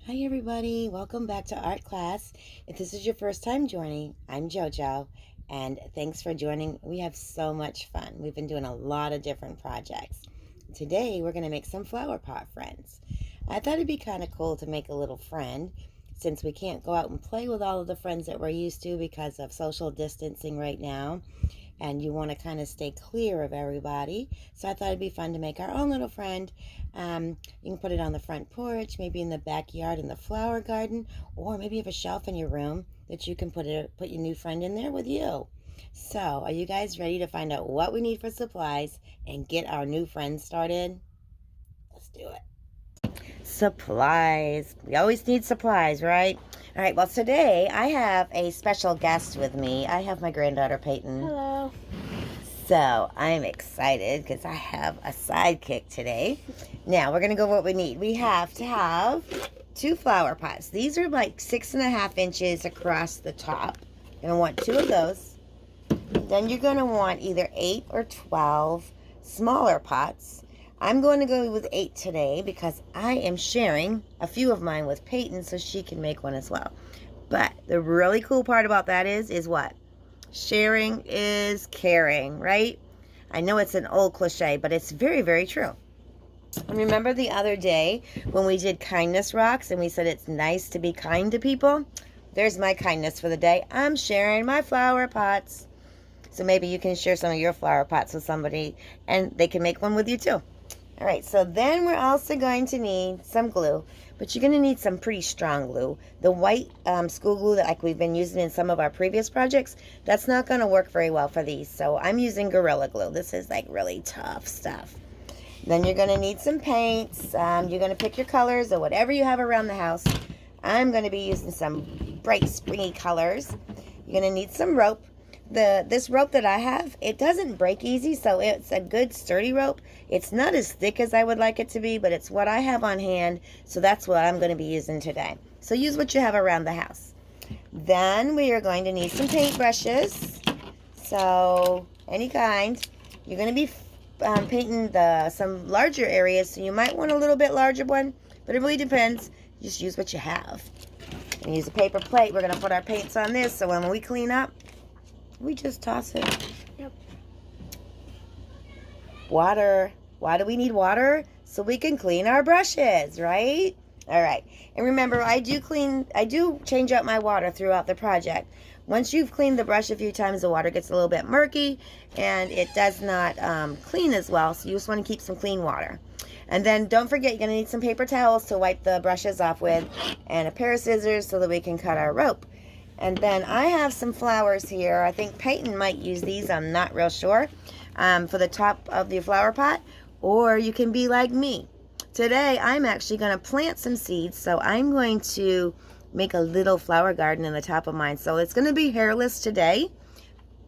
Hi everybody, welcome back to art class. If this is your first time joining, I'm JoJo, and thanks for joining. We have so much fun. We've been doing a lot of different projects. Today we're going to make some flower pot friends. I thought it'd be kind of cool to make a little friend since we can't go out and play with all of the friends that we're used to because of social distancing right now, and you want to kind of stay clear of everybody. So I thought it'd be fun to make our own little friend. You can put it on the front porch, maybe in the backyard in the flower garden, or maybe you have a shelf in your room that you can put your new friend in there with you. So are you guys ready to find out what we need for supplies and get our new friend started? Let's do it. Supplies. We always need supplies, right? All right, well, today I have a special guest with me. I have my granddaughter, Peyton. Hello. So I'm excited because I have a sidekick today. Now, we're going to go over what we need. We have to have 2 flower pots. These are like 6.5 inches across the top. You're going to want 2 of those. Then you're going to want either 8 or 12 smaller pots. I'm going to go with 8 today because I am sharing a few of mine with Peyton so she can make one as well. But the really cool part about that is what? Sharing is caring, right? I know it's an old cliche, but it's very, very true. And remember the other day when we did kindness rocks and we said it's nice to be kind to people? There's my kindness for the day. I'm sharing my flower pots. So maybe you can share some of your flower pots with somebody and they can make one with you too. All right, so then we're also going to need some glue, but you're going to need some pretty strong glue. The white school glue that like we've been using in some of our previous projects, that's not going to work very well for these. So I'm using Gorilla Glue. This is like really tough stuff. Then you're going to need some paints. You're going to pick your colors or whatever you have around the house. I'm going to be using some bright springy colors. You're going to need some rope. This rope that I have, it doesn't break easy, so it's a good sturdy rope. It's not as thick as I would like it to be, but it's what I have on hand, so that's what I'm going to be using today. So use what you have around the house. Then we are going to need some paintbrushes, so any kind. You're going to be painting some larger areas, so you might want a little bit larger one, but it really depends. Just use what you have. And use a paper plate. We're going to put our paints on this, so when we clean up, we just toss it. Yep. Water. Why do we need water? So we can clean our brushes, right? All right. And remember, I do change out my water throughout the project. Once you've cleaned the brush a few times, the water gets a little bit murky and it does not clean as well. So you just want to keep some clean water. And then don't forget, you're going to need some paper towels to wipe the brushes off with and a pair of scissors so that we can cut our rope. And then I have some flowers here. I think Peyton might use these. I'm not real sure. For the top of your flower pot. Or you can be like me. Today, I'm actually going to plant some seeds. So I'm going to make a little flower garden in the top of mine. So it's going to be hairless today.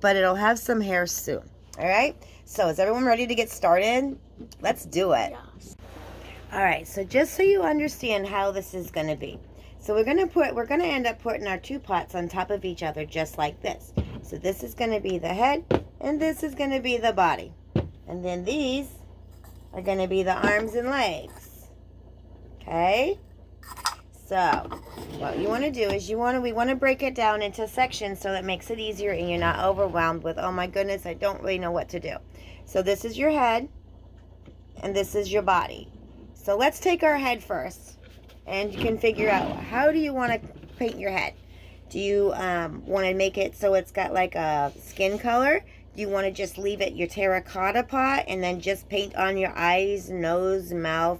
But it'll have some hair soon. All right? So is everyone ready to get started? Let's do it. Yes. All right. So just so you understand how this is going to be. So we're going to end up putting our 2 pots on top of each other just like this. So this is going to be the head and this is going to be the body. And then these are going to be the arms and legs. Okay? So what you want to do is we want to break it down into sections so that makes it easier and you're not overwhelmed with, oh my goodness, I don't really know what to do. So this is your head and this is your body. So let's take our head first. And you can figure out, how do you want to paint your head? Do you want to make it so it's got like a skin color? Do you want to just leave it your terracotta pot and then just paint on your eyes, nose, mouth,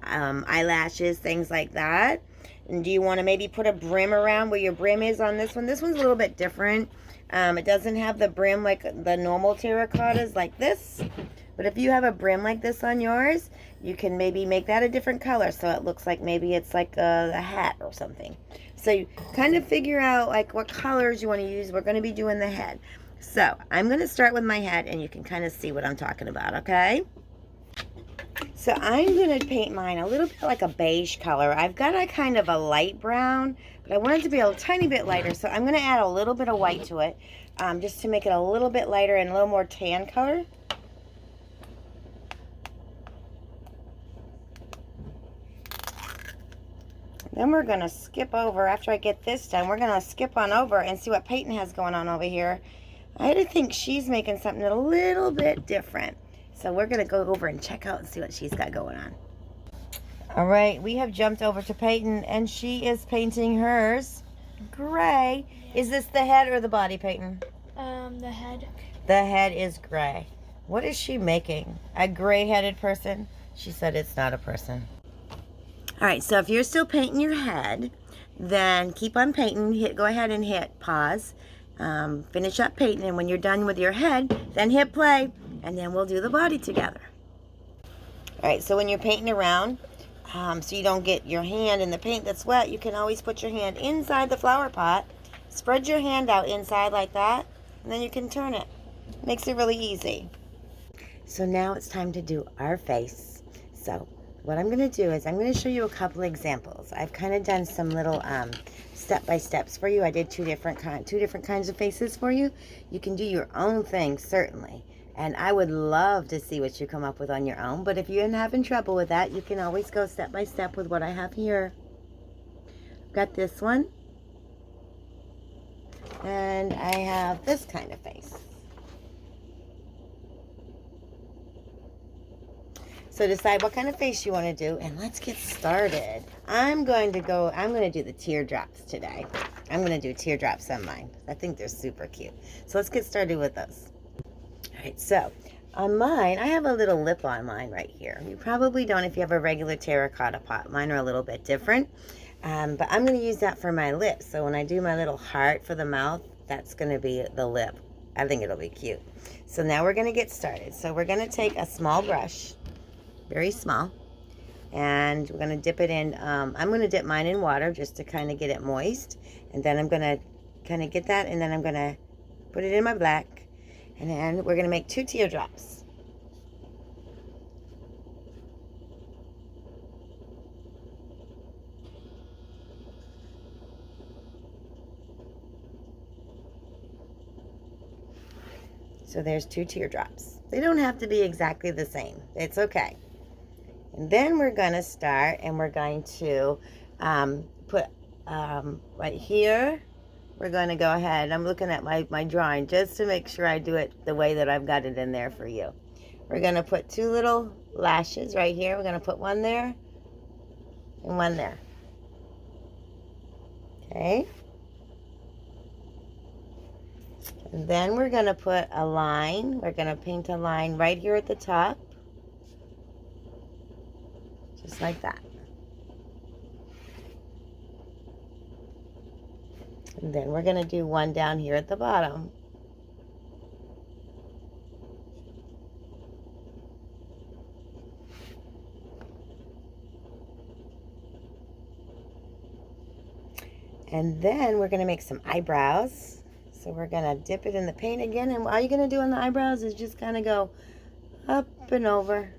eyelashes, things like that? And do you want to maybe put a brim around where your brim is on this one? This one's a little bit different. It doesn't have the brim like the normal terracottas like this. But if you have a brim like this on yours, you can maybe make that a different color so it looks like maybe it's like a hat or something. So you kind of figure out like what colors you want to use. We're going to be doing the head. So I'm going to start with my head and you can kind of see what I'm talking about, okay? So I'm going to paint mine a little bit like a beige color. I've got a kind of a light brown, but I want it to be a tiny bit lighter. So I'm going to add a little bit of white to it just to make it a little bit lighter and a little more tan color. Then we're going to skip over, after I get this done, we're going to skip on over and see what Peyton has going on over here. I think she's making something a little bit different. So we're going to go over and check out and see what she's got going on. All right, we have jumped over to Peyton, and she is painting hers gray. Is this the head or the body, Peyton? The head. The head is gray. What is she making? A gray-headed person? She said it's not a person. All right, so if you're still painting your head, then keep on painting. Go ahead and hit pause. Finish up painting, and when you're done with your head, then hit play, and then we'll do the body together. All right, so when you're painting around, so you don't get your hand in the paint that's wet, you can always put your hand inside the flower pot, spread your hand out inside like that, and then you can turn it. Makes it really easy. So now it's time to do our face. So what I'm going to do is I'm going to show you a couple examples. I've kind of done some little step-by-steps for you. I did two different kinds of faces for you. You can do your own thing, certainly. And I would love to see what you come up with on your own. But if you're having trouble with that, you can always go step by step with what I have here. I've got this one. And I have this kind of face. So decide what kind of face you want to do, and let's get started. I'm going to do the teardrops today. I'm going to do teardrops on mine. I think they're super cute. So let's get started with those. All right, so on mine, I have a little lip on mine right here. You probably don't if you have a regular terracotta pot. Mine are a little bit different, but I'm going to use that for my lips. So when I do my little heart for the mouth, that's going to be the lip. I think it'll be cute. So now we're going to get started. So we're going to take a small brush, very small, and we're going to dip it in. I'm going to dip mine in water just to kind of get it moist, and then I'm going to kind of get that, and then I'm going to put it in my black. And then we're going to make 2 teardrops. So there's 2 teardrops. They don't have to be exactly the same. It's okay. And then we're going to start, and we're going to put right here. We're going to go ahead. I'm looking at my drawing just to make sure I do it the way that I've got it in there for you. We're going to put 2 little lashes right here. We're going to put one there and one there. Okay. And then we're going to put a line. We're going to paint a line right here at the top. Just like that. And then we're going to do one down here at the bottom. And then we're going to make some eyebrows. So we're going to dip it in the paint again. And all you're going to do on the eyebrows is just kind of go up and over.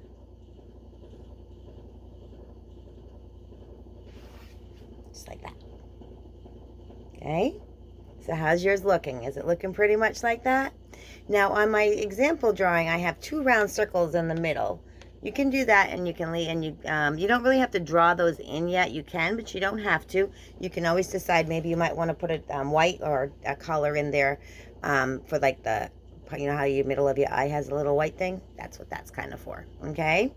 Just like that. Okay, so how's yours looking? Is it looking pretty much like that? Now on my example drawing, I have 2 round circles in the middle. You can do that, and you can leave, and you don't really have to draw those in yet. You can, but you don't have to. You can always decide maybe you might want to put a white or a color in there for like the, you know how your middle of your eye has a little white thing? That's what that's kind of for, okay?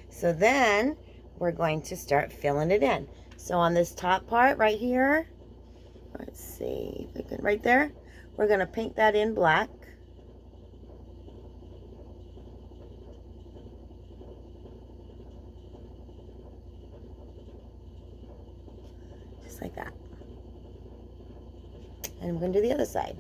So then we're going to start filling it in. So on this top part right here, let's see, right there, we're going to paint that in black. Just like that. And we're going to do the other side.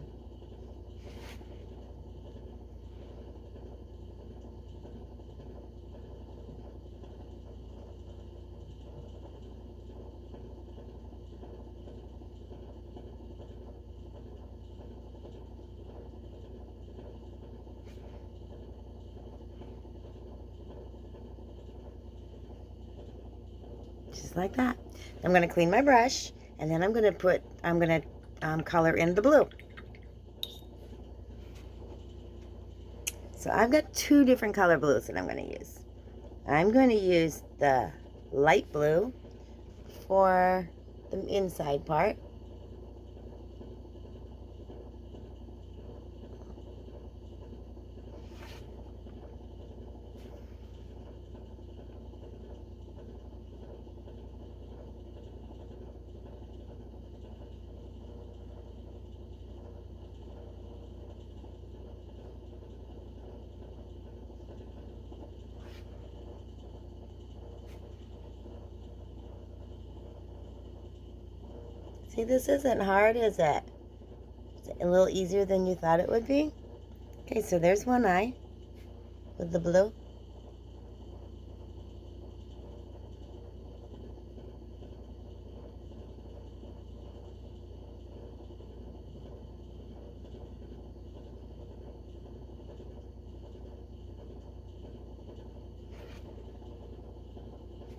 Just like that. I'm going to clean my brush, and then I'm going to color in the blue. So I've got 2 different color blues that I'm going to use. I'm going to use the light blue for the inside part. See, this isn't hard, is it? Is it a little easier than you thought it would be? Okay, so there's one eye with the blue.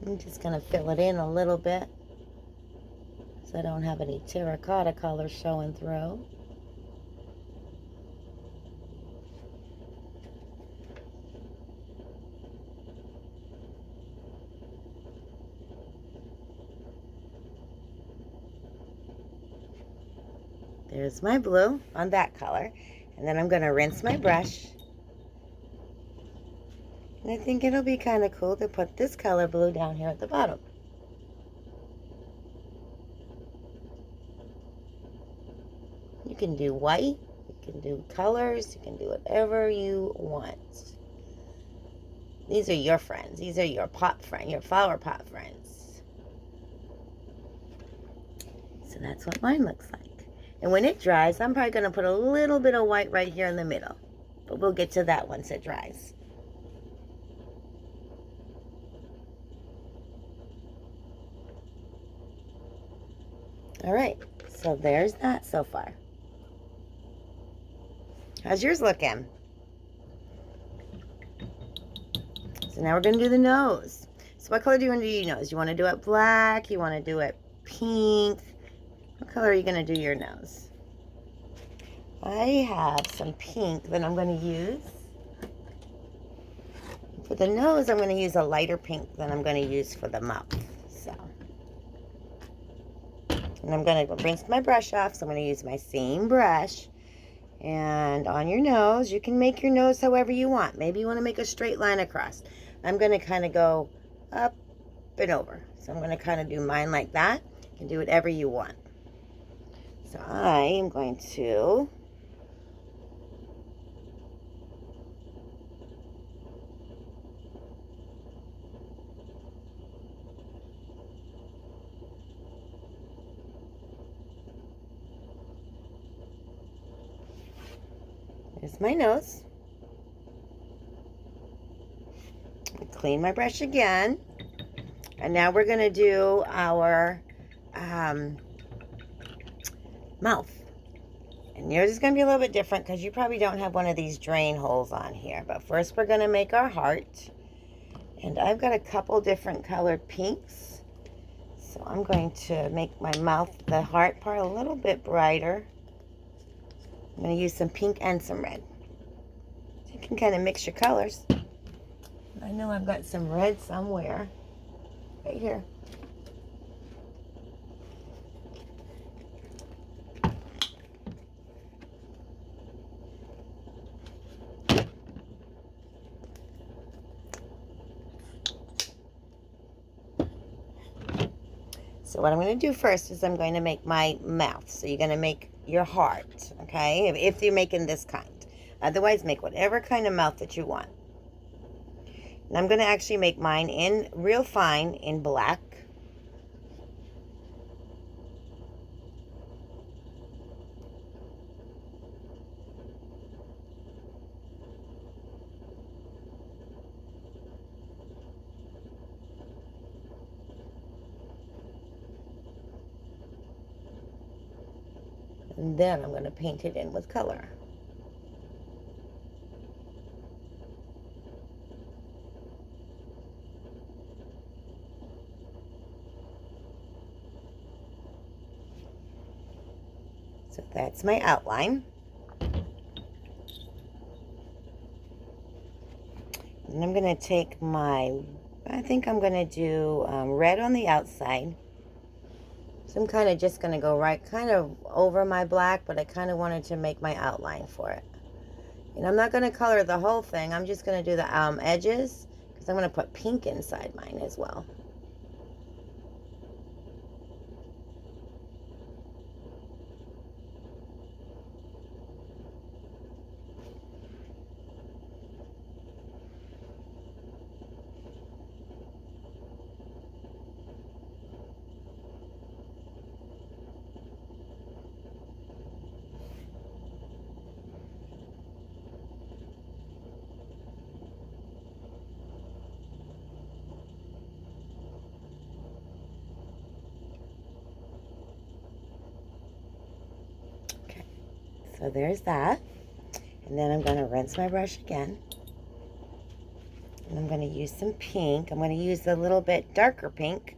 I'm just going to fill it in a little bit so I don't have any terracotta color showing through. There's my blue on that color. And then I'm going to rinse my brush. And I think it'll be kind of cool to put this color blue down here at the bottom. You can do white, you can do colors, you can do whatever you want. These are your friends. These are your pot friend, your flower pot friends. So that's what mine looks like. And when it dries, I'm probably going to put a little bit of white right here in the middle. But we'll get to that once it dries. All right, so there's that so far. How's yours looking? So now we're going to do the nose. So what color do you want to do your nose? You want to do it black? You want to do it pink? What color are you going to do your nose? I have some pink that I'm going to use. For the nose, I'm going to use a lighter pink than I'm going to use for the mouth. So, and I'm going to rinse my brush off, so I'm going to use my same brush. And on your nose, you can make your nose however you want. Maybe you want to make a straight line across. I'm going to kind of go up and over. So I'm going to kind of do mine like that. You can do whatever you want. So I am going to there's my nose. Clean my brush again. And now we're going to do our mouth. And yours is going to be a little bit different because you probably don't have one of these drain holes on here. But first we're going to make our heart. And I've got a couple different colored pinks. So I'm going to make my mouth, the heart part, a little bit brighter. I'm going to use some pink and some red. So you can kind of mix your colors. I know I've got some red somewhere. Right here. So what I'm going to do first is I'm going to make my mouth. So you're going to make your heart, okay? If you're making this kind. Otherwise, make whatever kind of mouth that you want. And I'm going to actually make mine in real fine in black. And then I'm going to paint it in with color. So that's my outline. And I'm going to take my, I think I'm going to do red on the outside. So I'm kind of just going to go right kind of over my black, but I kind of wanted to make my outline for it. And I'm not going to color the whole thing. I'm just going to do the edges because I'm going to put pink inside mine as well. So there's that. And then I'm going to rinse my brush again. And I'm going to use some pink. I'm going to use a little bit darker pink.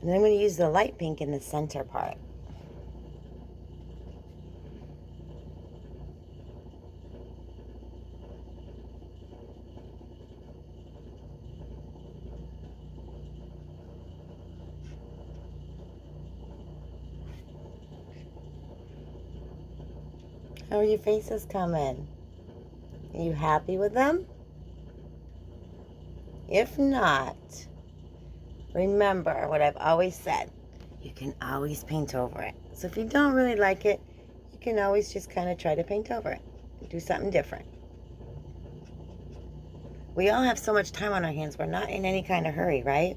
And then I'm going to use the light pink in the center part. How are your faces coming? Are you happy with them? If not, remember what I've always said. You can always paint over it. So if you don't really like it, you can always just kind of try to paint over it. Do something different. We all have so much time on our hands. We're not in any kind of hurry, right?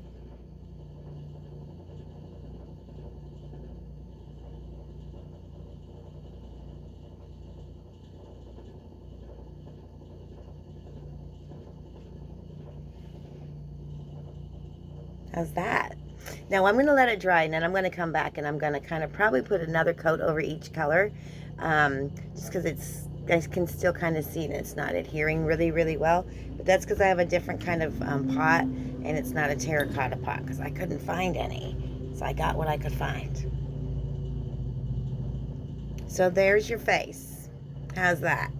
How's that? Now I'm going to let it dry, and then I'm going to come back and I'm going to kind of probably put another coat over each color, just because I can still kind of see it. It's not adhering really well, but that's because I have a different kind of pot, and it's not a terracotta pot because I couldn't find any, so I got what I could find. So there's your face. How's that?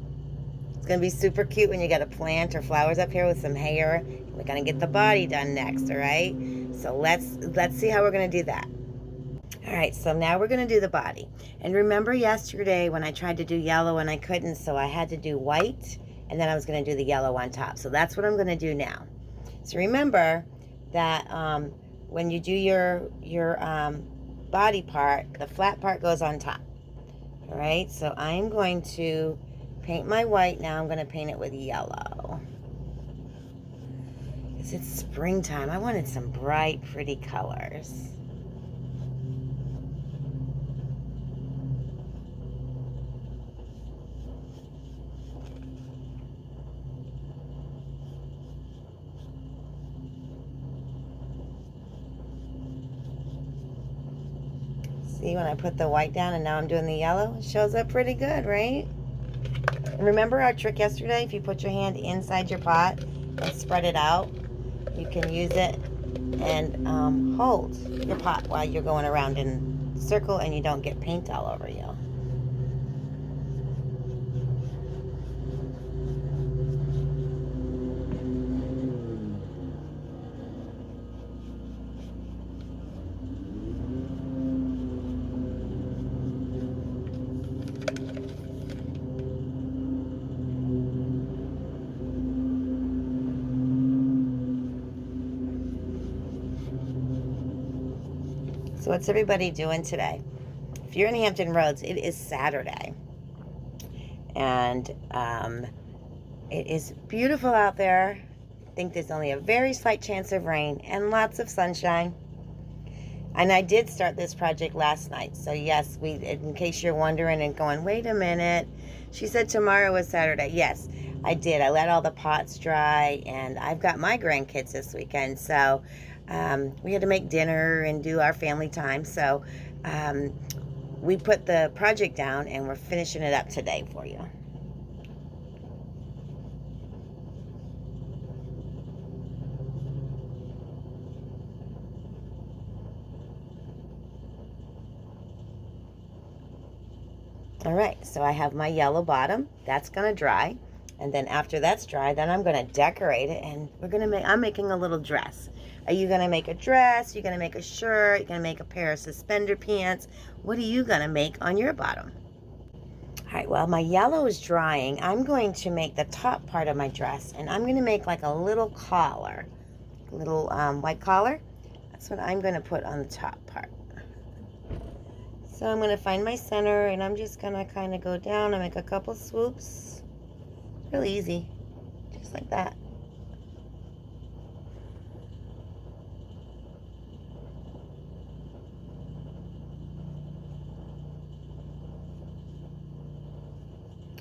It's going to be super cute when you got a plant or flowers up here with some hair. We're going to get the body done next, all right? So let's see how we're going to do that. All right, so now we're going to do the body. And remember yesterday when I tried to do yellow and I couldn't, so I had to do white, and then I was going to do the yellow on top. So that's what I'm going to do now. So remember that when you do your body part, the flat part goes on top. All right, so I'm going to paint my white now. I'm going to paint it with yellow. Because it's springtime. I wanted some bright, pretty colors. See, when I put the white down and now I'm doing the yellow, it shows up pretty good, right? And remember our trick yesterday? If you put your hand inside your pot and spread it out, you can use it and hold your pot while you're going around in a circle and you don't get paint all over you. So what's everybody doing today? If you're in Hampton Roads, it is Saturday. And it is beautiful out there. I think there's only a very slight chance of rain and lots of sunshine. And I did start this project last night. So yes, in case you're wondering and going, wait a minute. She said tomorrow was Saturday. Yes, I did. I let all the pots dry, and I've got my grandkids this weekend. So we had to make dinner and do our family time. So we put the project down and we're finishing it up today for you. All right, so I have my yellow bottom. That's gonna dry. And then after that's dry, then I'm gonna decorate it, and I'm making a little dress. Are you gonna make a dress? You're gonna make a shirt? You're gonna make a pair of suspender pants? What are you gonna make on your bottom? All right, well, my yellow is drying. I'm going to make the top part of my dress, and I'm gonna make like a little collar, little white collar. That's what I'm gonna put on the top part. So I'm going to find my center, and I'm just going to kind of go down and make a couple swoops. Really easy, just like that.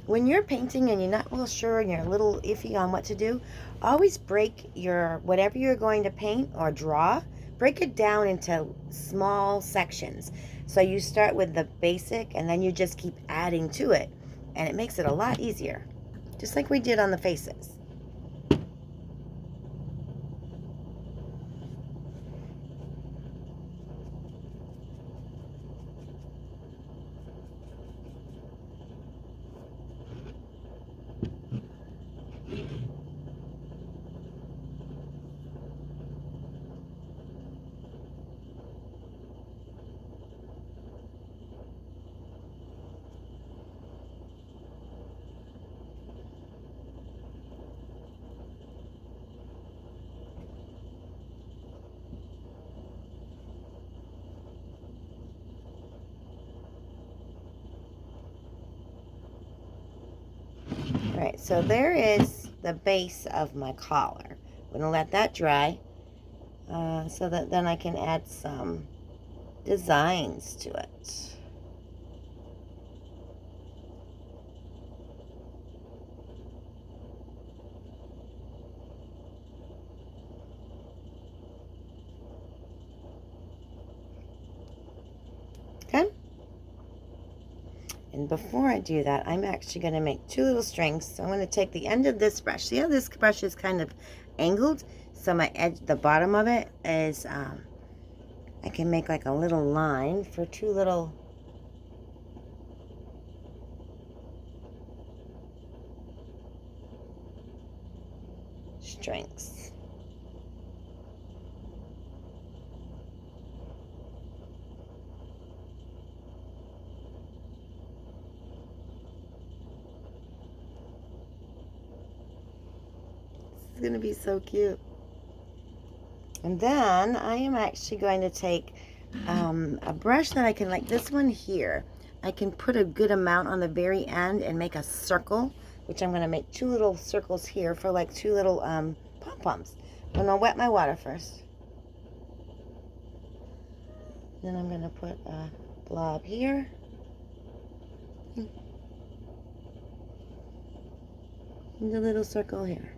When you're painting and you're not real sure and you're a little iffy on what to do, always break your, whatever you're going to paint or draw, break it down into small sections. So you start with the basic and then you just keep adding to it. And it makes it a lot easier. Just like we did on the faces. All right, so there is the base of my collar. I'm going to let that dry so that then I can add some designs to it. Okay? And before I do that, I'm actually going to make two little strings. So I'm going to take the end of this brush. See how this brush is kind of angled? So my edge, the bottom of it is, I can make like a little line for two little strings. It's going to be so cute. And then I am actually going to take a brush that I can, like this one here, I can put a good amount on the very end and make a circle, which I'm going to make two little circles here for like two little pom-poms. I'm going to wet my water first. Then I'm going to put a blob here. And a little circle here.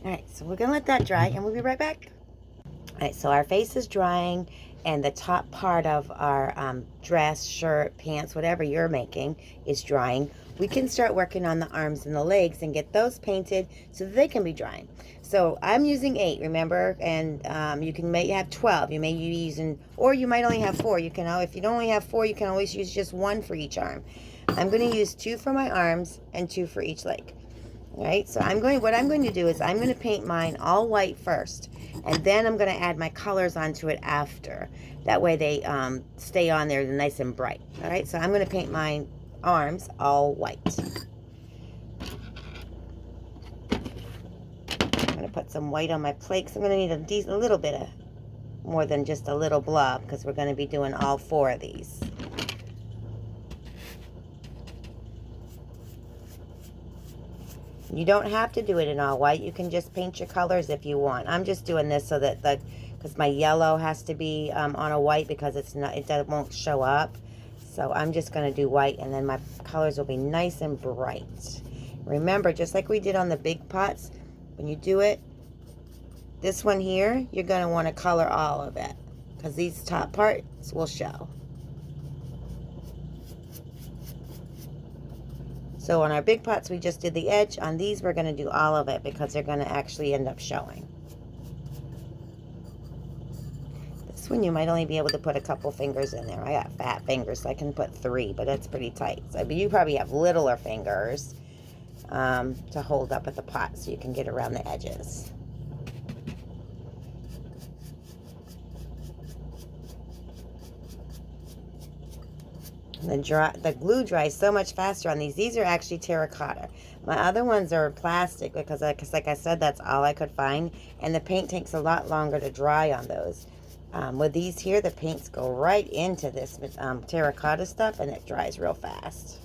All right, so we're gonna let that dry and we'll be right back. All right, so our face is drying and the top part of our dress, shirt, pants, whatever you're making is drying. We can start working on the arms and the legs and get those painted so that they can be drying. So I'm using 8, remember, and you can may have 12. You may be using, or you might only have 4. You can, if you don't only have 4, you can always use just 1 for each arm. I'm going to use 2 for my arms and 2 for each leg. All right, so what I'm going to do is I'm going to paint mine all white first, and then I'm going to add my colors onto it after. That way they stay on there nice and bright. All right, so I'm going to paint my arms all white. I'm going to put some white on my plate because I'm going to need a little bit of more than just a little blob because we're going to be doing all 4 of these. You don't have to do it in all white. You can just paint your colors if you want. I'm just doing this so that because my yellow has to be on a white because it won't show up. So I'm just going to do white, and then my colors will be nice and bright. Remember, just like we did on the big pots, when you do it, this one here, you're going to want to color all of it because these top parts will show. So on our big pots, we just did the edge. On these, we're going to do all of it because they're going to actually end up showing. This one, you might only be able to put a couple fingers in there. I got fat fingers, so I can put 3, but that's pretty tight. So you probably have littler fingers to hold up at the pot so you can get around the edges. The glue dries so much faster on these. These are actually terracotta. My other ones are plastic because like I said, that's all I could find. And the paint takes a lot longer to dry on those. With these here, the paints go right into this terracotta stuff, and it dries real fast.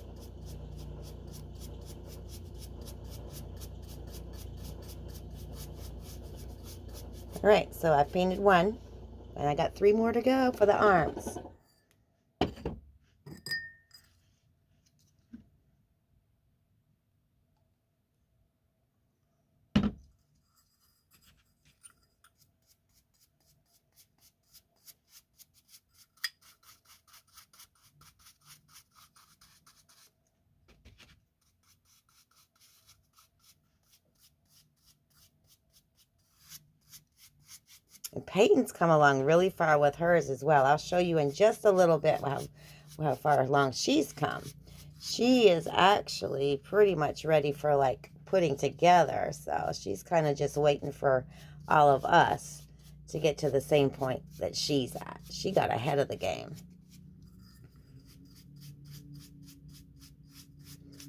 All right, so I painted one, and I got 3 more to go for the arms. And Peyton's come along really far with hers as well. I'll show you in just a little bit how far along she's come. She is actually pretty much ready for like putting together. So she's kind of just waiting for all of us to get to the same point that she's at. She got ahead of the game.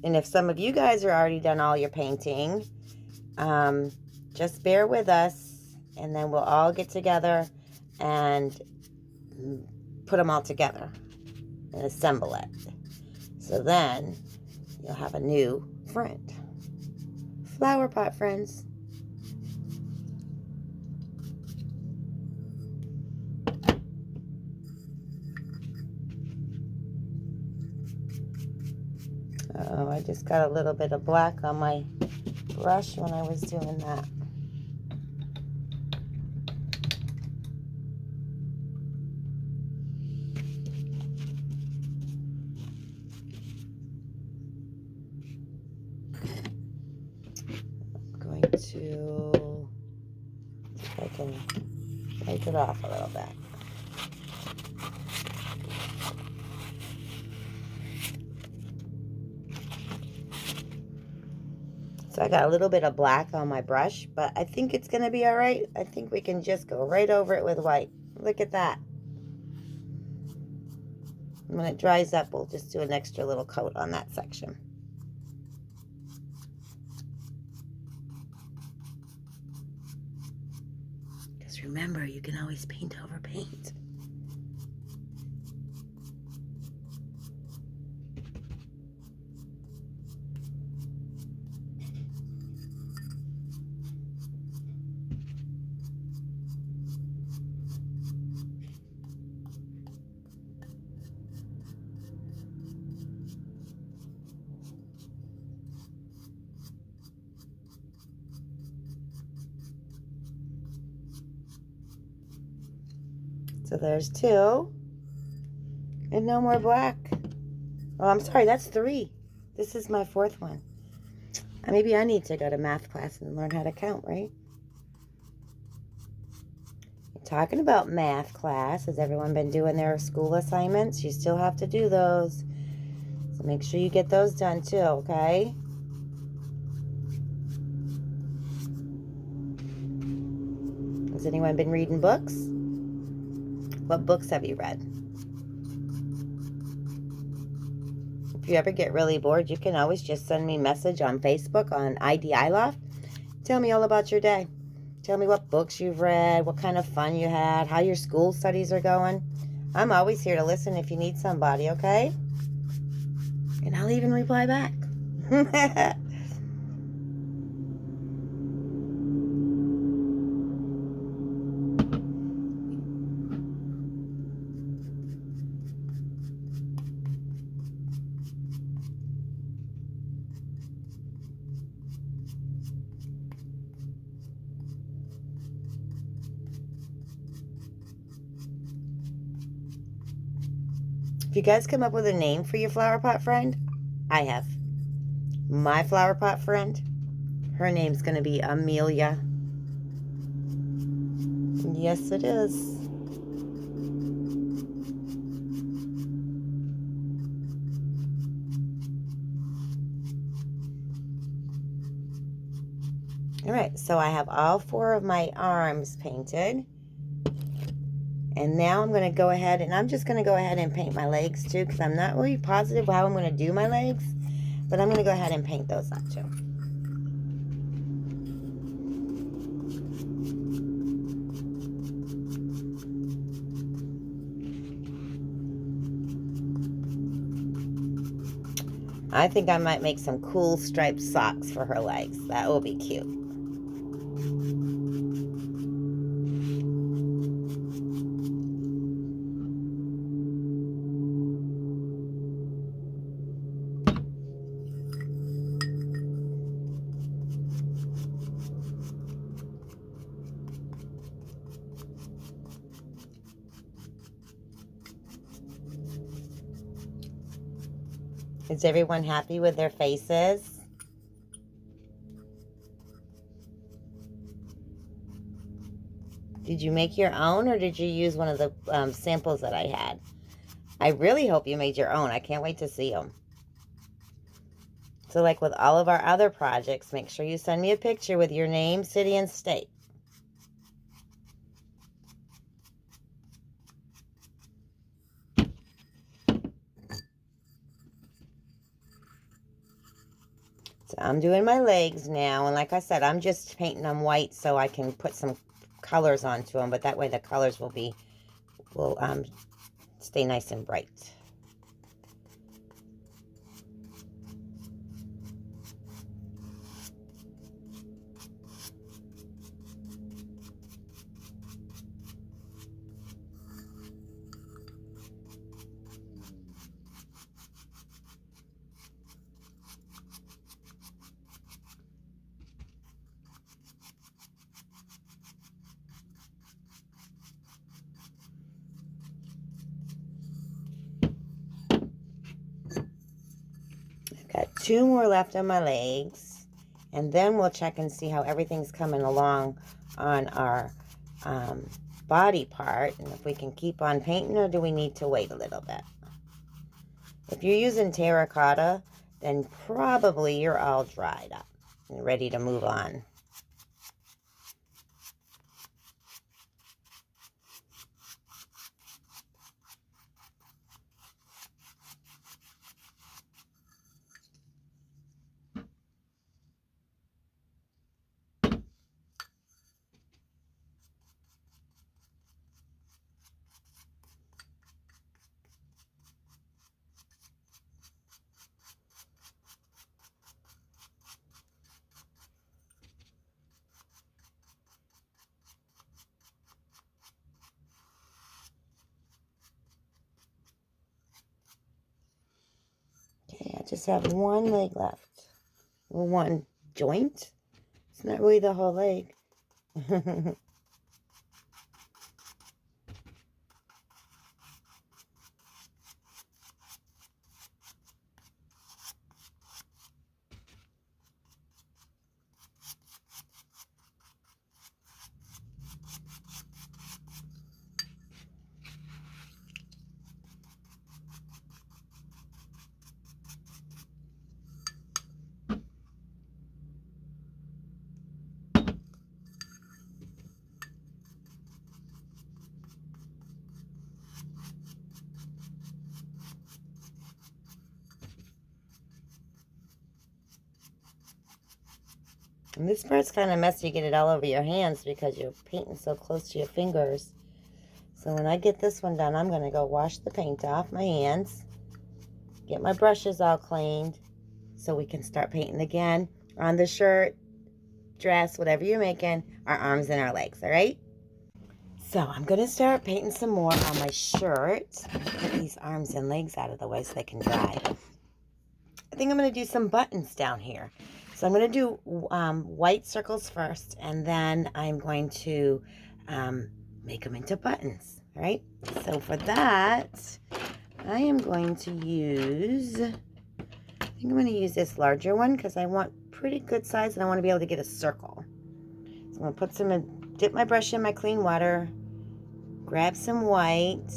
And if some of you guys are already done all your painting, just bear with us. And then we'll all get together and put them all together and assemble it. So then you'll have a new friend. Flower pot friends. Oh, I just got a little bit of black on my brush when I was doing that. To see if I can take it off a little bit. So I got a little bit of black on my brush, but I think it's going to be all right. I think we can just go right over it with white. Look at that. When it dries up, we'll just do an extra little coat on that section. Remember, you can always paint over paint. So there's 2. And no more black. Oh, I'm sorry, that's 3. This is my 4th one. Maybe I need to go to math class and learn how to count, right? Talking about math class, has everyone been doing their school assignments? You still have to do those. So make sure you get those done too, okay? Has anyone been reading books? What books have you read? If you ever get really bored, you can always just send me a message on Facebook on IDI Loft. Tell me all about your day. Tell me what books you've read, what kind of fun you had, how your school studies are going. I'm always here to listen if you need somebody, okay? And I'll even reply back. you guys come up with a name for your flower pot friend, I have. My flower pot friend, her name's going to be Amelia. Yes, it is. All right, so I have all 4 of my arms painted. And now I'm going to go ahead and I'm just going to go ahead and paint my legs too, because I'm not really positive how I'm going to do my legs, but I'm going to go ahead and paint those up too. I think I might make some cool striped socks for her legs. That will be cute. Is everyone happy with their faces? Did you make your own, or did you use one of the samples that I had? I really hope you made your own. I can't wait to see them. So like with all of our other projects, make sure you send me a picture with your name, city, and state. So I'm doing my legs now, and like I said, I'm just painting them white so I can put some colors onto them, but that way the colors will stay nice and bright. Got 2 more left on my legs, and then we'll check and see how everything's coming along on our body part, and if we can keep on painting, or do we need to wait a little bit. If you're using terracotta, then probably you're all dried up and ready to move on. Okay, I just have 1 leg left. Well, 1 joint. It's not really the whole leg. And this part's kind of messy. You get it all over your hands because you're painting so close to your fingers. So when I get this one done, I'm going to go wash the paint off my hands, get my brushes all cleaned, so we can start painting again on the shirt, dress, whatever you're making, our arms and our legs, all right? So I'm going to start painting some more on my shirt. Put these arms and legs out of the way so they can dry. I think I'm going to do some buttons down here. So I'm going to do white circles first, and then I'm going to make them into buttons, all right? So for that, I am going to use, I think I'm going to use this larger one because I want pretty good size and I want to be able to get a circle. So I'm going to put some, dip my brush in my clean water, grab some white.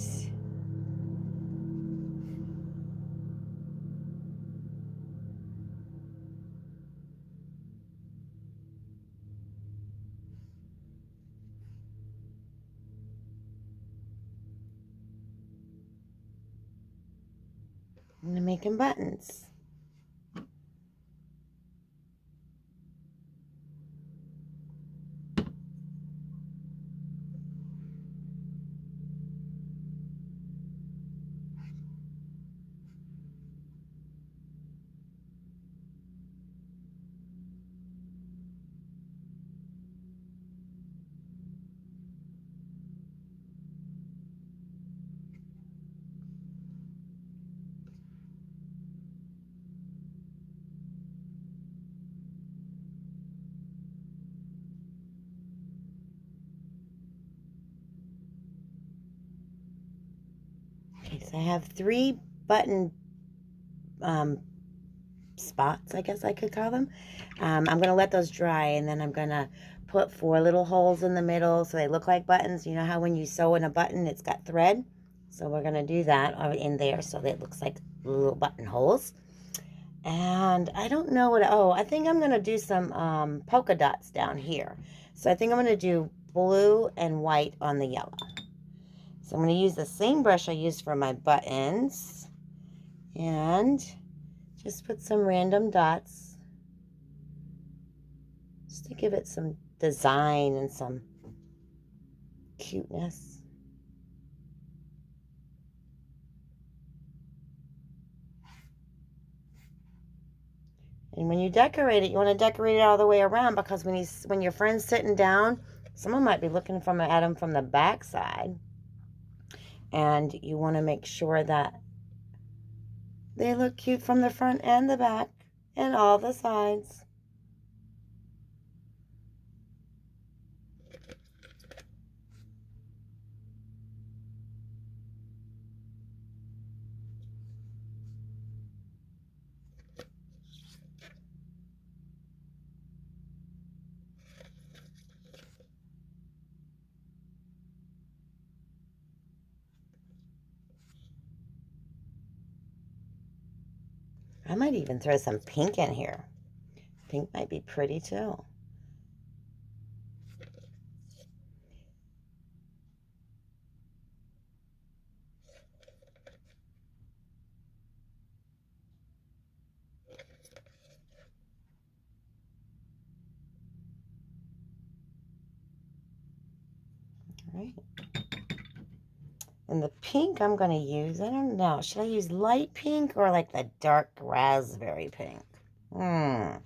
I'm making buttons. Okay, so I have 3 button spots, I guess I could call them. I'm going to let those dry, and then I'm going to put 4 little holes in the middle so they look like buttons. You know how when you sew in a button, it's got thread? So we're going to do that in there so that it looks like little button holes. And I don't know what, oh, I think I'm going to do some polka dots down here. So I think I'm going to do blue and white on the yellow. So I'm going to use the same brush I used for my buttons and just put some random dots just to give it some design and some cuteness. And when you decorate it, you want to decorate it all the way around because when your friend's sitting down, someone might be looking at them from the back side. And you want to make sure that they look cute from the front and the back and all the sides. I might even throw some pink in here. Pink might be pretty too. All right. And the pink I'm going to use, I don't know. Should I use light pink or like the dark raspberry pink? I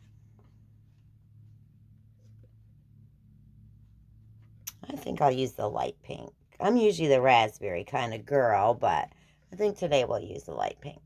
think I'll use the light pink. I'm usually the raspberry kind of girl, but I think today we'll use the light pink.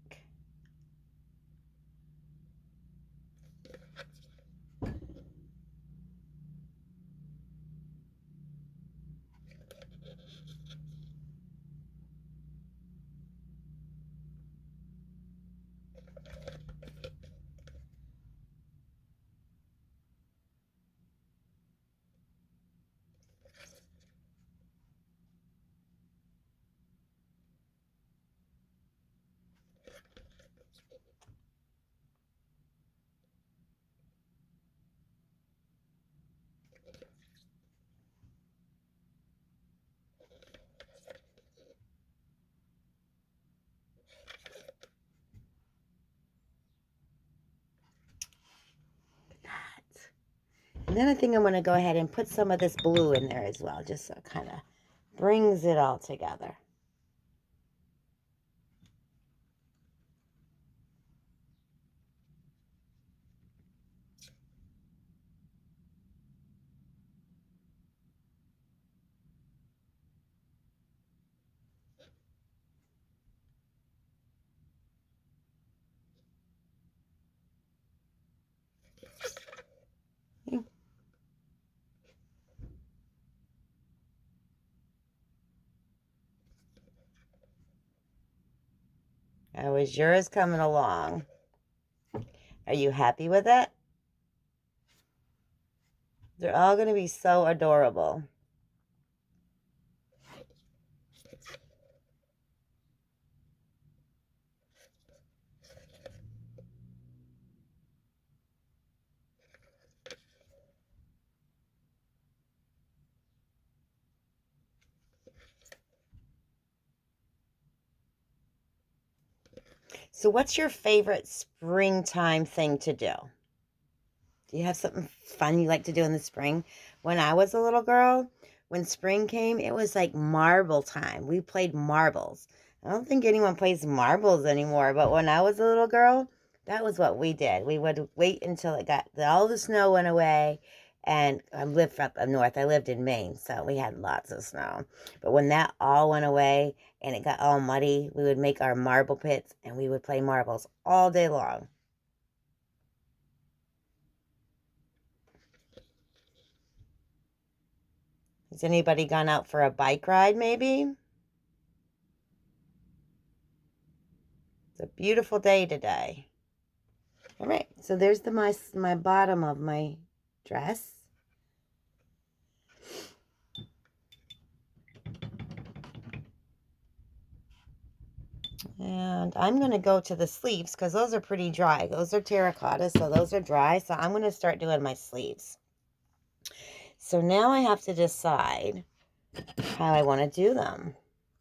And then I think I'm going to go ahead and put some of this blue in there as well, just so it kind of brings it all together. How is yours coming along? Are you happy with it? They're all going to be so adorable. So what's your favorite springtime thing to do? Do you have something fun you like to do in the spring? When I was a little girl, when spring came, it was like marble time. We played marbles. I don't think anyone plays marbles anymore, but when I was a little girl, that was what we did. We would wait until all the snow went away. And I lived up north. I lived in Maine, so we had lots of snow. But when that all went away and it got all muddy, we would make our marble pits and we would play marbles all day long. Has anybody gone out for a bike ride, maybe? It's a beautiful day today. All right, so there's my bottom of my dress. And I'm going to go to the sleeves because those are pretty dry. Those are terracotta, so those are dry. So I'm going to start doing my sleeves. So now I have to decide how I want to do them.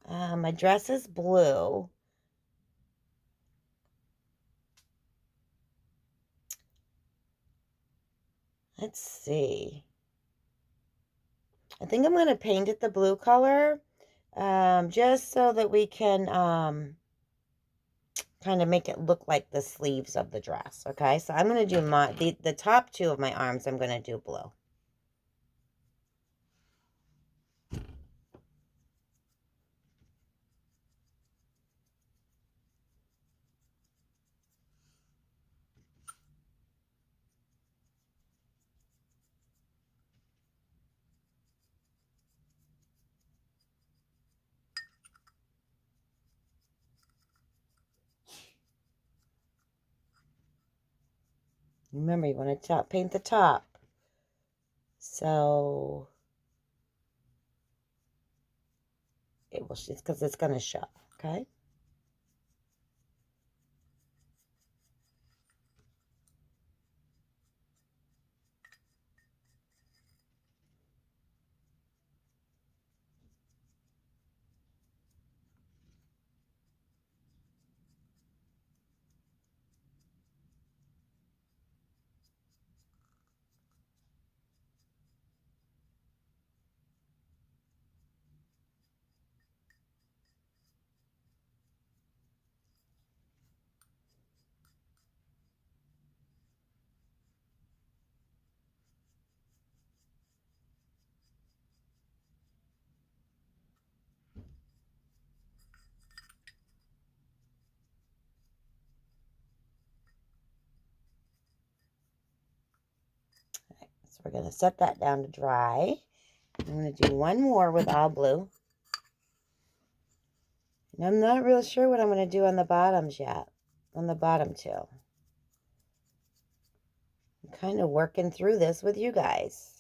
My dress is blue. Let's see. I think I'm going to paint it the blue color just so that we can kind of make it look like the sleeves of the dress. Okay, so I'm going to do the top two of my arms, I'm going to do blue. Remember, you want to paint the top. So it will, it's because it's going to show. Okay. So we're going to set that down to dry. I'm going to do one more with all blue. And I'm not real sure what I'm going to do on the bottoms yet. On the bottom two. I'm kind of working through this with you guys.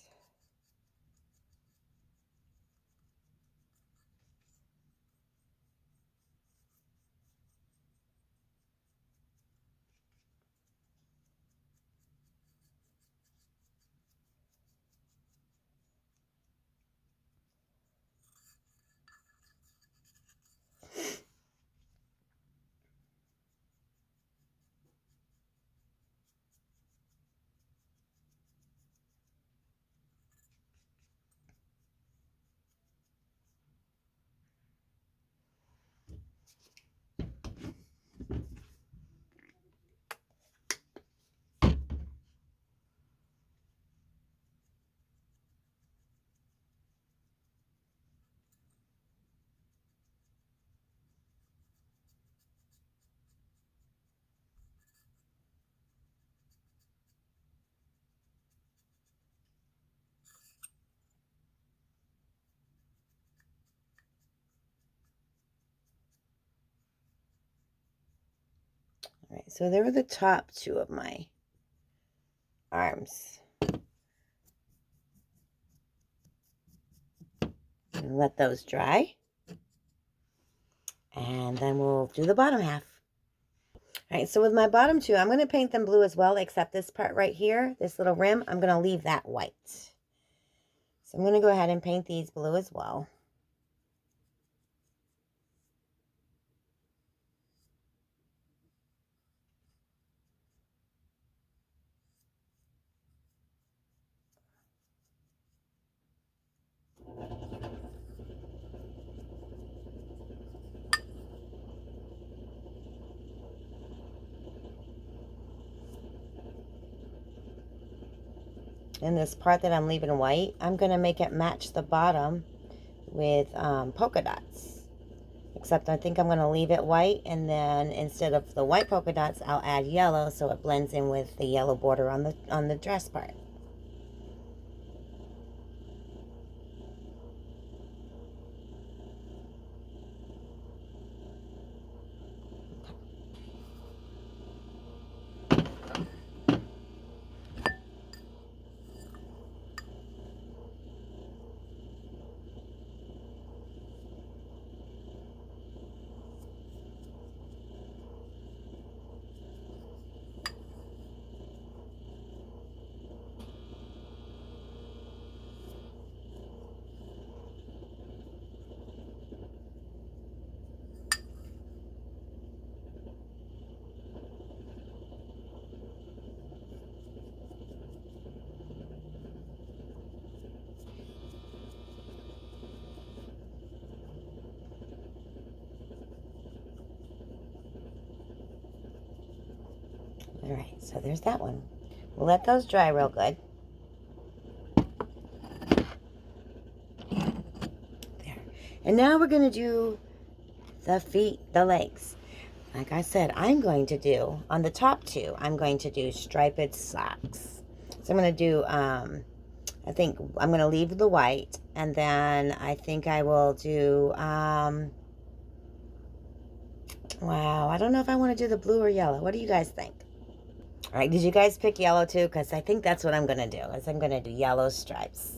All right, so there are the top two of my arms. And let those dry. And then we'll do the bottom half. All right, so with my bottom two, I'm going to paint them blue as well, except this part right here, this little rim, I'm going to leave that white. So I'm going to go ahead and paint these blue as well. And this part that I'm leaving white, I'm going to make it match the bottom with polka dots. Except I think I'm going to leave it white, and then instead of the white polka dots, I'll add yellow so it blends in with the yellow border on the dress part. All right, so there's that one. We'll let those dry real good. There. And now we're going to do the feet, the legs. Like I said, I'm going to do, on the top two, I'm going to do striped socks. So I'm going to do, I think I'm going to leave the white, and then I think I will do, wow, I don't know if I want to do the blue or yellow. What do you guys think? All right, did you guys pick yellow too? Because I think that's what I'm going to do, is I'm going to do yellow stripes.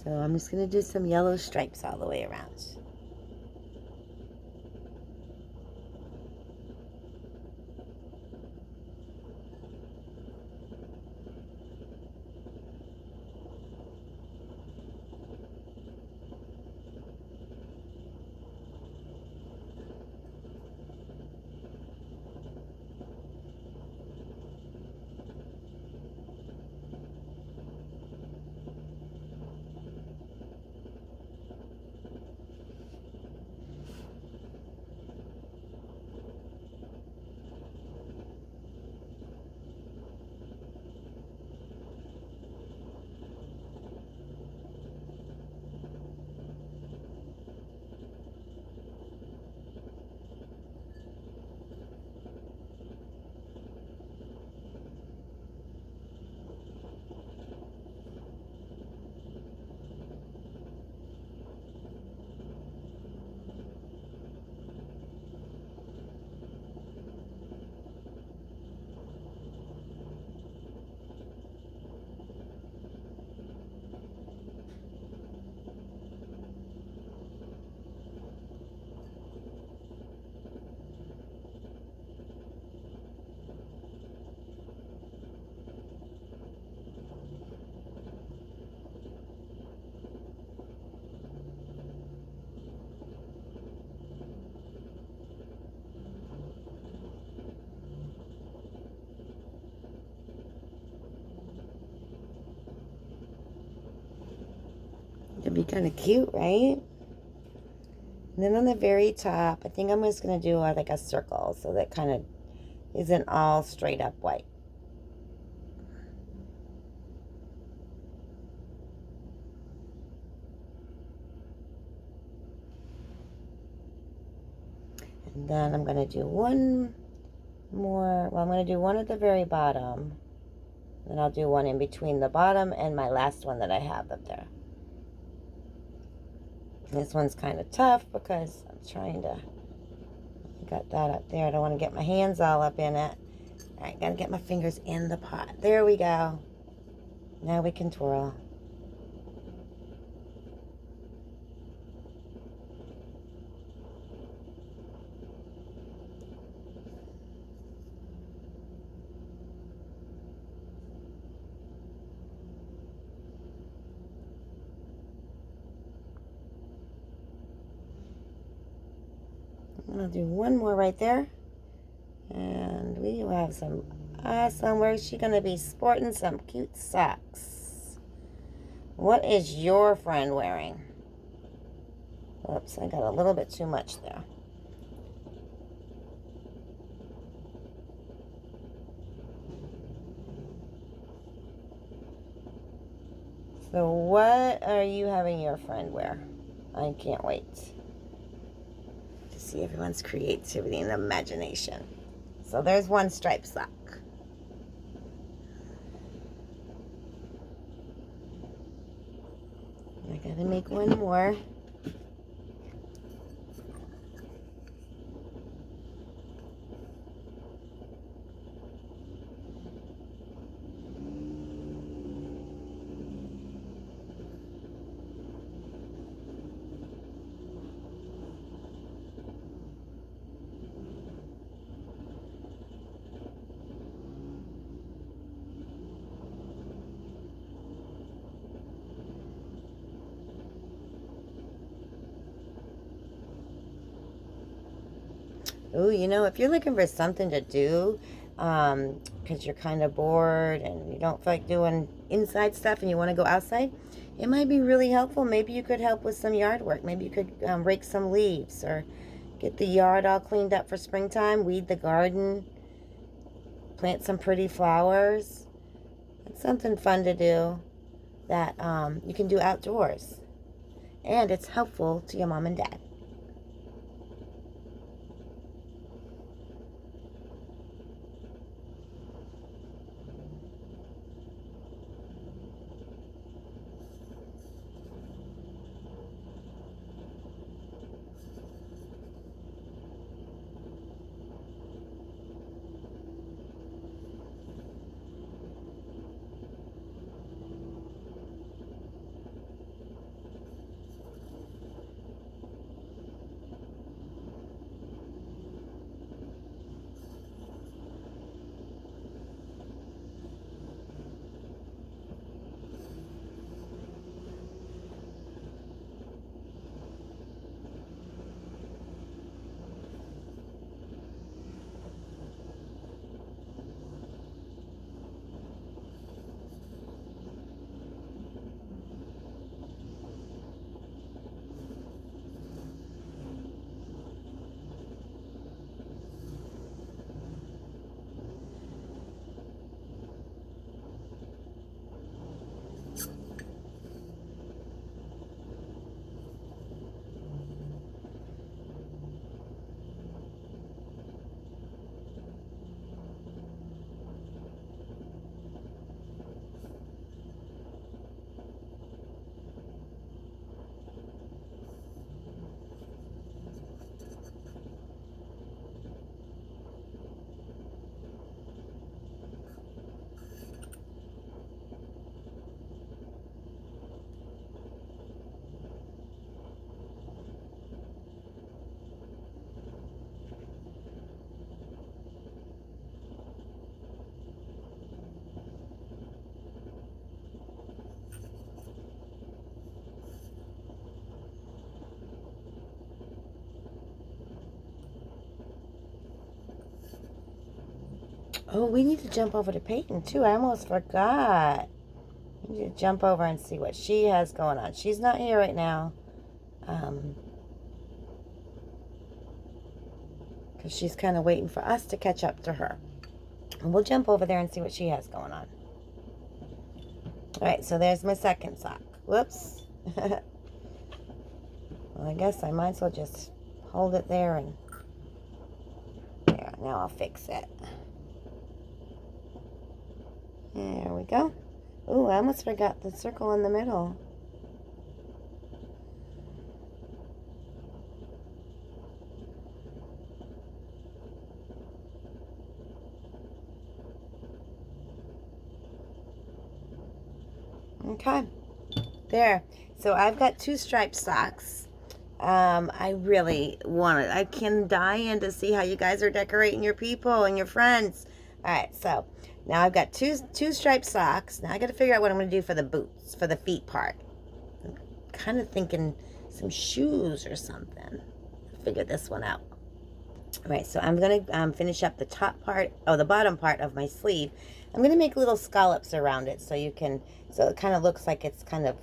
So I'm just going to do some yellow stripes all the way around. It'd be kind of cute, right? And then on the very top, I think I'm just going to do like a circle so that kind of isn't all straight up white. And then I'm going to do one more. Well, I'm going to do one at the very bottom. Then I'll do one in between the bottom and my last one that I have up there. This one's kind of tough because I'm trying to, I got that up there. I don't want to get my hands all up in it. All right, gotta get my fingers in the pot. There we go. Now we can twirl. I'm gonna do one more right there. And we will have some awesome, where's she gonna be sporting some cute socks? What is your friend wearing? Oops, I got a little bit too much there. So what are you having your friend wear? I can't wait to see everyone's creativity and imagination. So there's one striped sock. I gotta make one more. Oh, you know, if you're looking for something to do, because you're kind of bored and you don't feel like doing inside stuff and you want to go outside, it might be really helpful. Maybe you could help with some yard work. Maybe you could rake some leaves or get the yard all cleaned up for springtime, weed the garden, plant some pretty flowers. It's something fun to do that you can do outdoors. And it's helpful to your mom and dad. Oh, we need to jump over to Peyton too. I almost forgot. We need to jump over and see what she has going on. She's not here right now. because she's kind of waiting for us to catch up to her. And we'll jump over there and see what she has going on. All right, so there's my second sock. Whoops. Well, I guess I might as well just hold it there and there. Now I'll fix it. There we go. Ooh, I almost forgot the circle in the middle. Okay, there. So I've got 2 striped socks. I really want it. I can die in to see how you guys are decorating your people and your friends. All right, so now I've got two striped socks. Now I got to figure out what I'm going to do for the boots, for the feet part. I'm kind of thinking some shoes or something. Figure this one out. All right, so I'm going to finish up the top part, the bottom part of my sleeve. I'm going to make little scallops around it so you can, so it kind of looks like it's kind of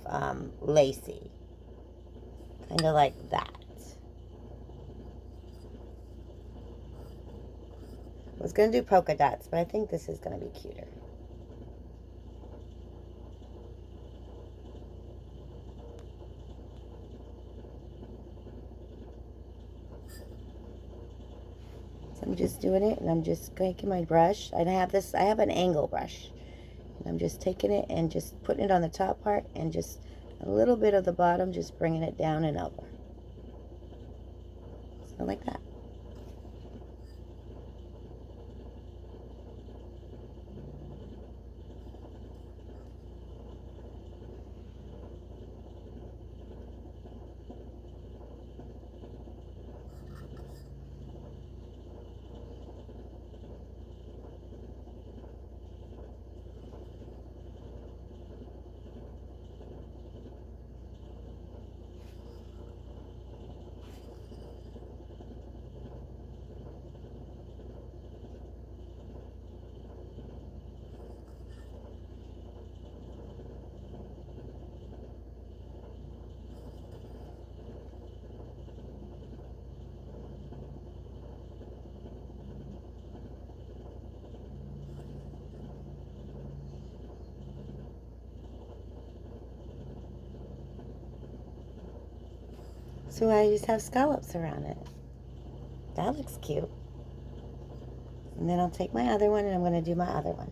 lacy. Kind of like that. I was going to do polka dots, but I think this is going to be cuter. So I'm just doing it, and I'm just taking my brush. I have an angle brush. And I'm just taking it and just putting it on the top part and just a little bit of the bottom, just bringing it down and over. So like that. So I just have scallops around it. That looks cute. And then I'll take my other one and I'm going to do my other one.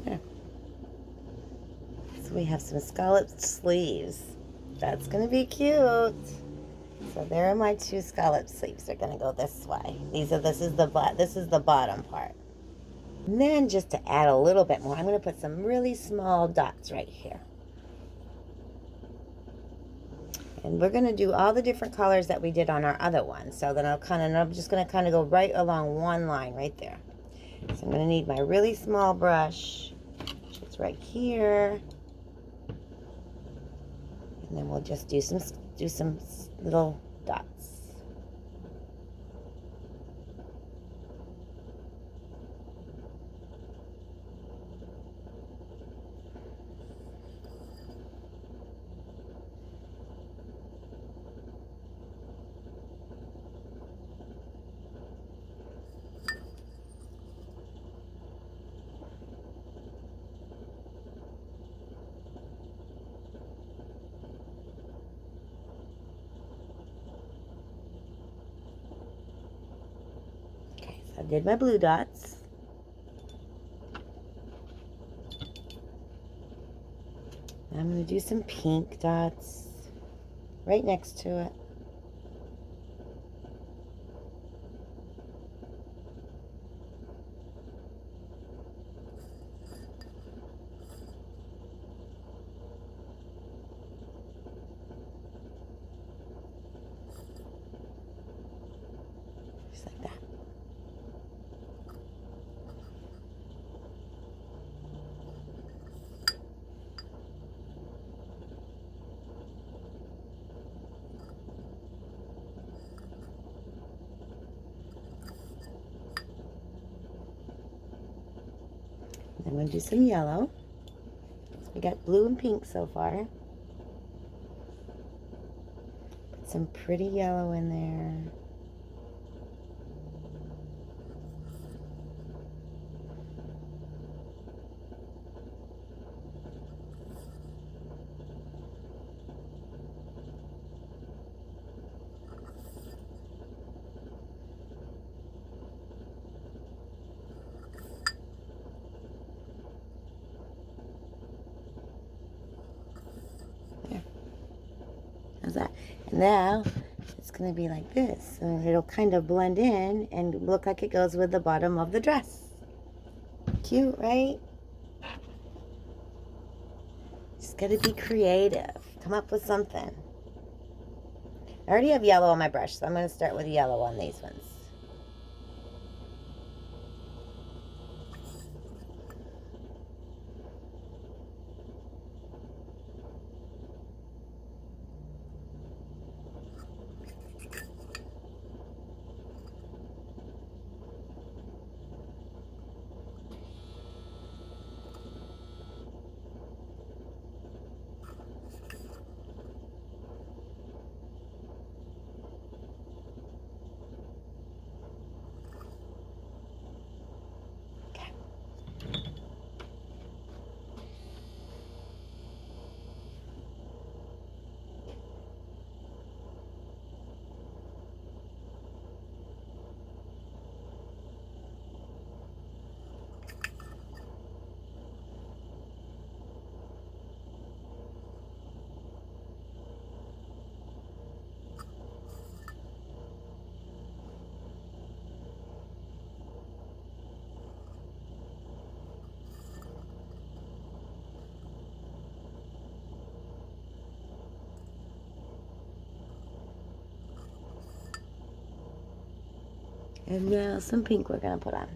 Yeah. So we have some scalloped sleeves. That's going to be cute. So there are my 2 scallop sleeves. They're going to go this way. This is the bottom part. And then just to add a little bit more, I'm going to put some really small dots right here. And we're going to do all the different colors that we did on our other one. So then I'm just going to kind of go right along one line right there. So I'm going to need my really small brush, which is right here. And then we'll just do some little dots. Did my blue dots. I'm going to do some pink dots right next to it. Just like that. I'm going to do some yellow. We got blue and pink so far. Put some pretty yellow in there. How's that? And now it's going to be like this. So it'll kind of blend in and look like it goes with the bottom of the dress. Cute, right? Just got to be creative. Come up with something. I already have yellow on my brush, so I'm going to start with yellow on these ones. And now some pink we're going to put on.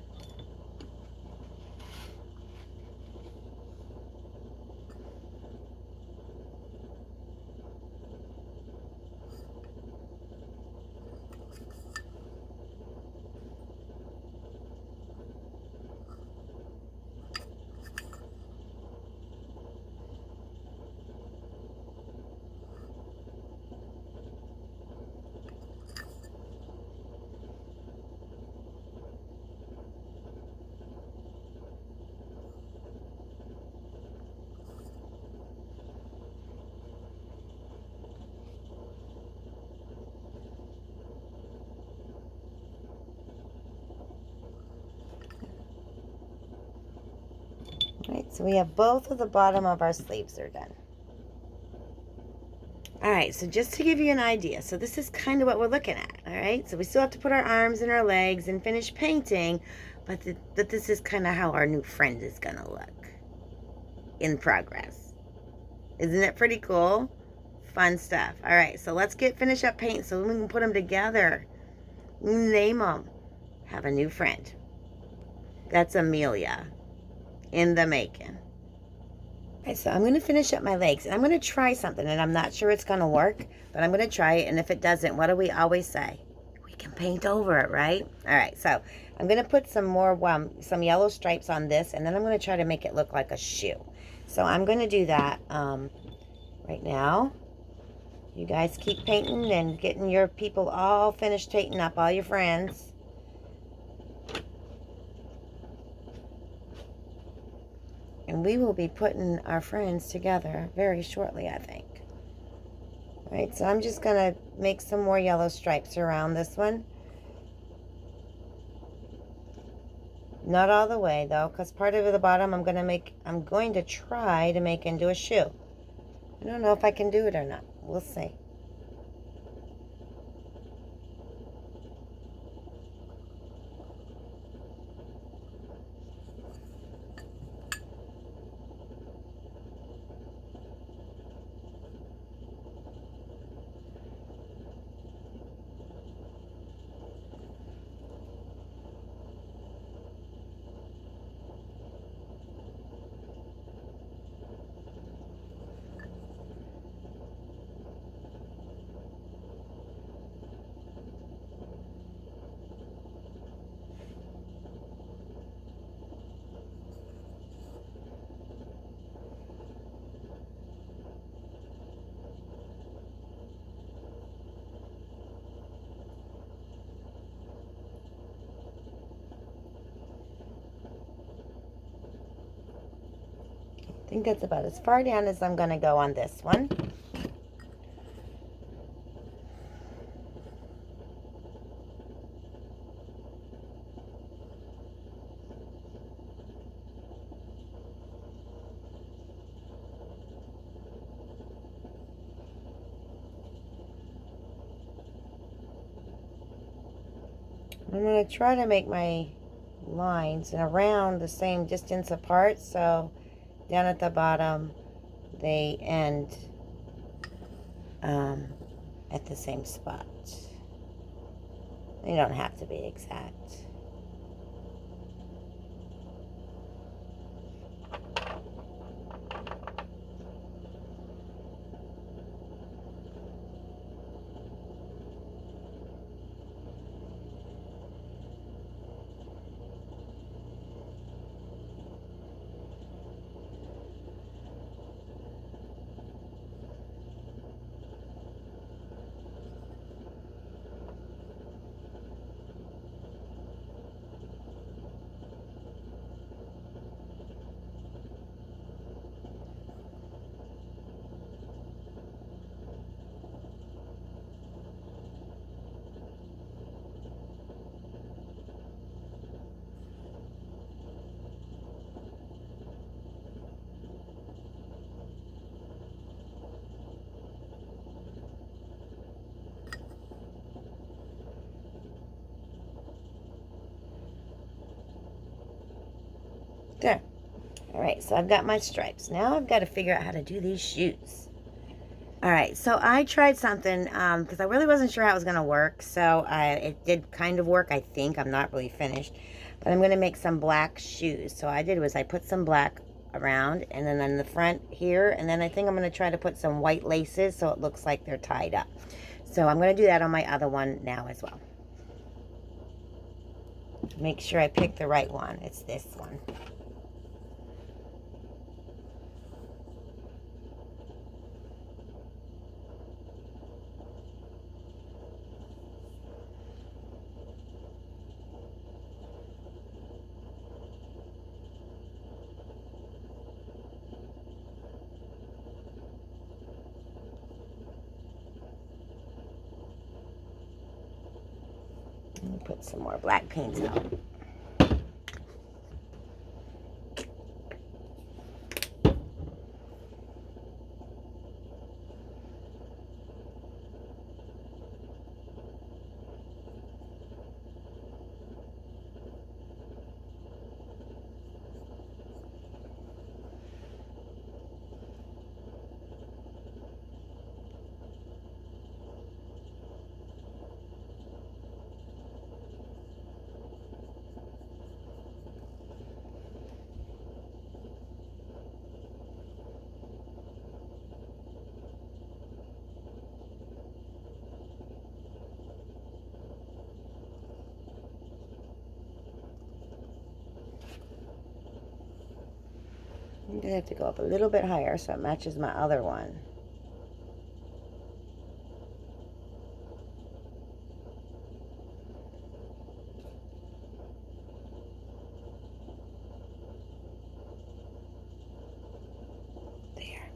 Right, so we have both of the bottom of our sleeves are done. All right, so just to give you an idea, so this is kind of what we're looking at, all right? So we still have to put our arms and our legs and finish painting, but this is kind of how our new friend is going to look in progress. Isn't it pretty cool? Fun stuff. All right, so let's finish up paint so we can put them together. Name them. Have a new friend. That's Amelia. In the making. Okay, so I'm going to finish up my legs. And I'm going to try something, and I'm not sure it's going to work, but I'm going to try it, and if it doesn't, what do we always say? We can paint over it, right? All right, so I'm going to put some more, some yellow stripes on this, and then I'm going to try to make it look like a shoe. So I'm going to do that right now. You guys keep painting and getting your people all finished painting up, all your friends. And we will be putting our friends together very shortly, I think. All right, so I'm just going to make some more yellow stripes around this one. Not all the way though, because part of the bottom I'm going to try to make into a shoe. I don't know if I can do it or not. We'll see. I think that's about as far down as I'm going to go on this one. I'm going to try to make my lines and around the same distance apart, so down at the bottom they end at the same spot. They don't have to be exact. There. Alright, so I've got my stripes. Now I've got to figure out how to do these shoes. Alright, so I tried something because I really wasn't sure how it was going to work. So it did kind of work, I think. I'm not really finished. But I'm going to make some black shoes. So what I did was I put some black around and then on the front here. And then I think I'm going to try to put some white laces so it looks like they're tied up. So I'm going to do that on my other one now as well. Make sure I pick the right one. It's this one. Put some more black paint out. I'm going to have to go up a little bit higher so it matches my other one. There.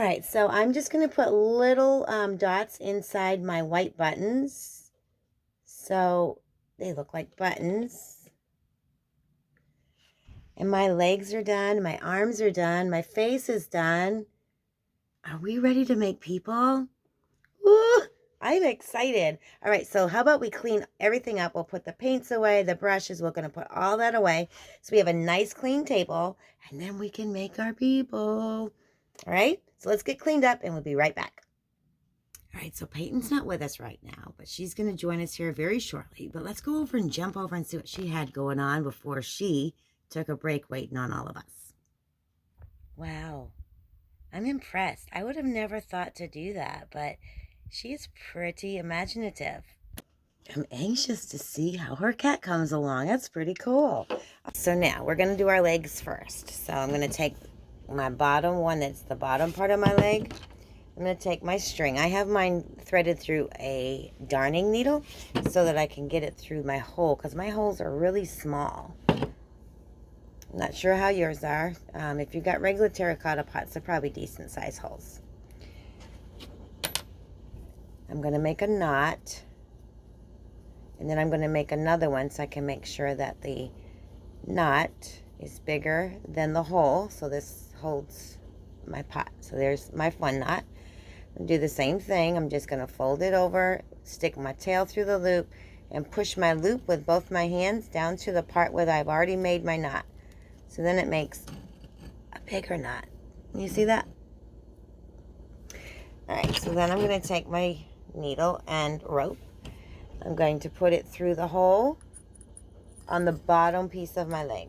All right, so I'm just going to put little dots inside my white buttons so they look like buttons. And my legs are done, my arms are done, my face is done. Are we ready to make people? Woo! I'm excited. All right, so how about we clean everything up? We'll put the paints away, the brushes, we're going to put all that away. So we have a nice clean table, and then we can make our people. All right, so let's get cleaned up, and we'll be right back. All right, so Peyton's not with us right now, but she's going to join us here very shortly. But let's go over and jump over and see what she had going on before she took a break waiting on all of us. Wow, I'm impressed. I would have never thought to do that, but she is pretty imaginative. I'm anxious to see how her cat comes along. That's pretty cool. So now we're going to do our legs first. So I'm going to take my bottom one, that's the bottom part of my leg. I'm going to take my string. I have mine threaded through a darning needle so that I can get it through my hole because my holes are really small. I'm not sure how yours are. If you've got regular terracotta pots, they're probably decent size holes. I'm going to make a knot, and then I'm going to make another one so I can make sure that the knot is bigger than the hole, so this holds my pot. So there's my one knot. I'll do the same thing. I'm just going to fold it over, stick my tail through the loop, and push my loop with both my hands down to the part where I've already made my knot. So then it makes a bigger knot. You see that? All right, so then I'm going to take my needle and rope. I'm going to put it through the hole on the bottom piece of my leg.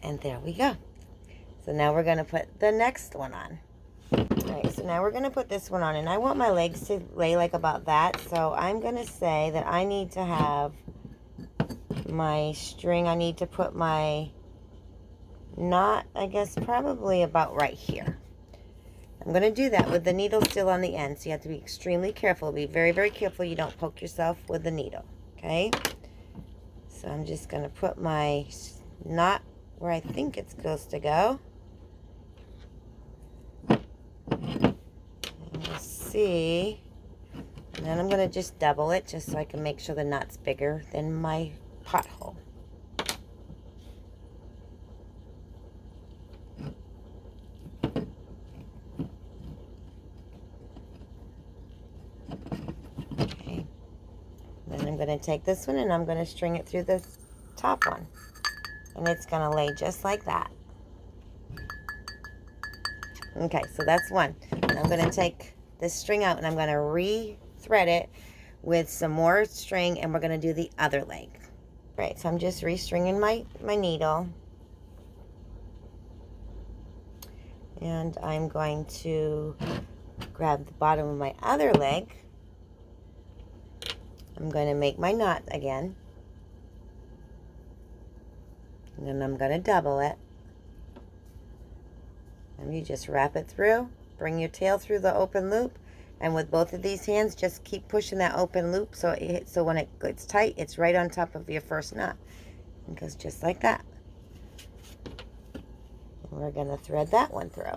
And there we go. So now we're going to put the next one on. All right, so now we're going to put this one on, and I want my legs to lay like about that. So I'm going to say that I need to have my string, I need to put my knot, I guess, probably about right here. I'm going to do that with the needle still on the end, so you have to be extremely careful. Be very, very careful you don't poke yourself with the needle, okay? So I'm just going to put my knot where I think it's supposed to go. And we'll see. And then I'm going to just double it just so I can make sure the knot's bigger than my pothole. Okay. Then I'm going to take this one and I'm going to string it through the top one. And it's going to lay just like that. Okay, so that's one. And I'm going to take this string out and I'm going to re-thread it with some more string, and we're going to do the other leg. Right, so I'm just restringing my needle. And I'm going to grab the bottom of my other leg. I'm going to make my knot again. And then I'm going to double it. And you just wrap it through. Bring your tail through the open loop. And with both of these hands, just keep pushing that open loop so when it gets tight, it's right on top of your first knot. It goes just like that. And we're going to thread that one through.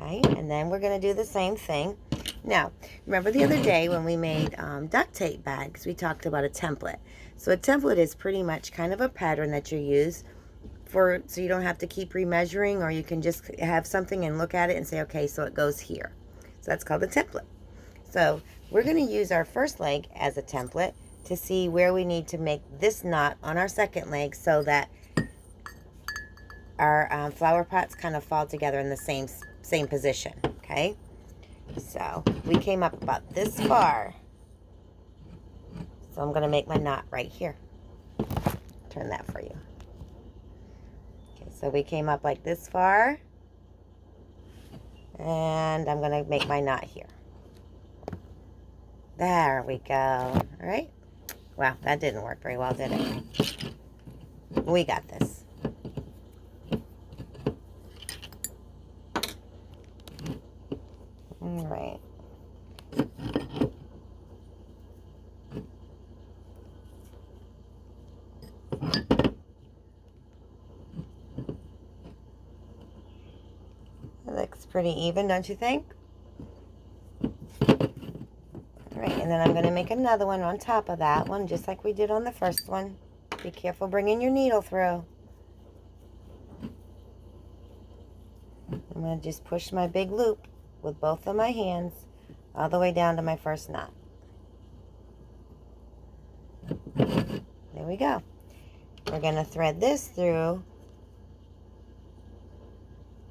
Okay, and then we're going to do the same thing. Now, remember the other day when we made duct tape bags, we talked about a template. So a template is pretty much kind of a pattern that you use so you don't have to keep remeasuring, or you can just have something and look at it and say, okay, so it goes here. So that's called a template. So we're going to use our first leg as a template to see where we need to make this knot on our second leg so that our flower pots kind of fall together in the same position, okay? So we came up about this far. So I'm going to make my knot right here. Turn that for you. Okay, so we came up like this far. And I'm going to make my knot here. There we go. All right. Wow, that didn't work very well, did it? We got this. All right. It looks pretty even, don't you think? All right, and then I'm going to make another one on top of that one, just like we did on the first one. Be careful bringing your needle through. I'm going to just push my big loop with both of my hands all the way down to my first knot. There we go. We're going to thread this through.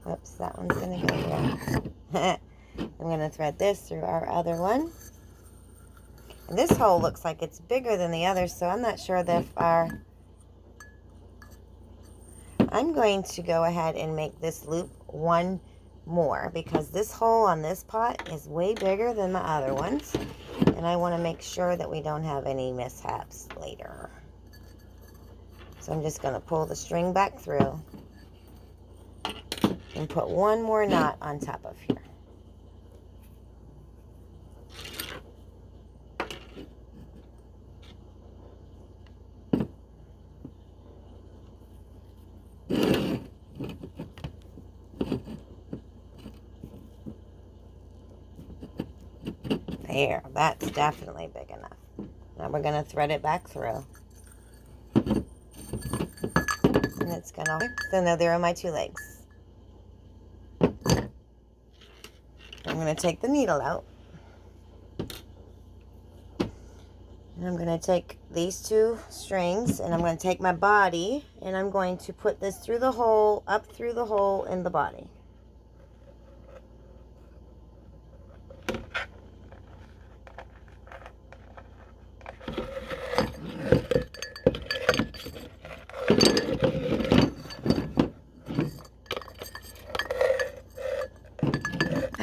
Oops, that one's going to go there. I'm going to thread this through our other one. And this hole looks like it's bigger than the other, so I'm not sure that I'm going to go ahead and make this loop one more, because this hole on this pot is way bigger than my other ones, and I want to make sure that we don't have any mishaps later. So I'm just going to pull the string back through and put one more knot on top of here. There, that's definitely big enough. Now we're going to thread it back through. And it's going to, so now there are my two legs. I'm going to take the needle out. And I'm going to take these two strings, and I'm going to take my body, and I'm going to put this through the hole, up through the hole in the body.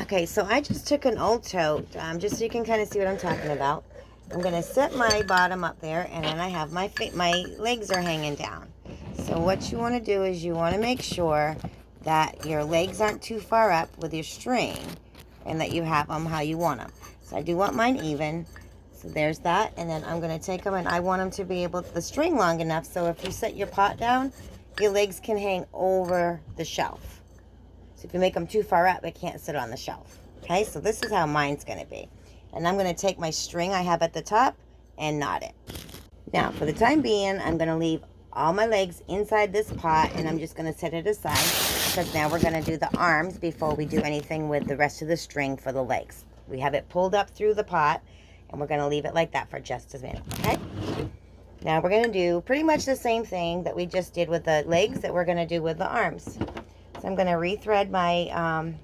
Okay, so I just took an old tote, just so you can kind of see what I'm talking about. I'm going to set my bottom up there, and then I have my legs are hanging down. So what you want to do is you want to make sure that your legs aren't too far up with your string, and that you have them how you want them. So I do want mine even. So there's that, and then I'm going to take them, and I want them to be able, the string long enough, so if you set your pot down, your legs can hang over the shelf. So if you make them too far up, it can't sit on the shelf. Okay, so this is how mine's going to be. And I'm going to take my string I have at the top and knot it. Now, for the time being, I'm going to leave all my legs inside this pot, and I'm just going to set it aside, because now we're going to do the arms before we do anything with the rest of the string for the legs. We have it pulled up through the pot, and we're going to leave it like that for just a minute, okay? Now we're going to do pretty much the same thing that we just did with the legs that we're going to do with the arms. So I'm going to rethread my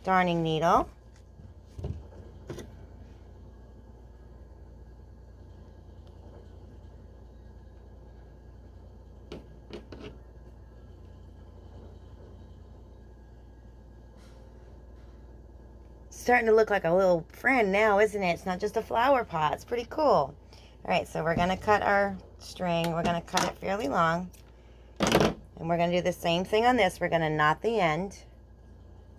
darning needle. It's starting to look like a little friend now, isn't it? It's not just a flower pot. It's pretty cool. All right, so we're going to cut our string. We're going to cut it fairly long. And we're going to do the same thing on this. We're going to knot the end,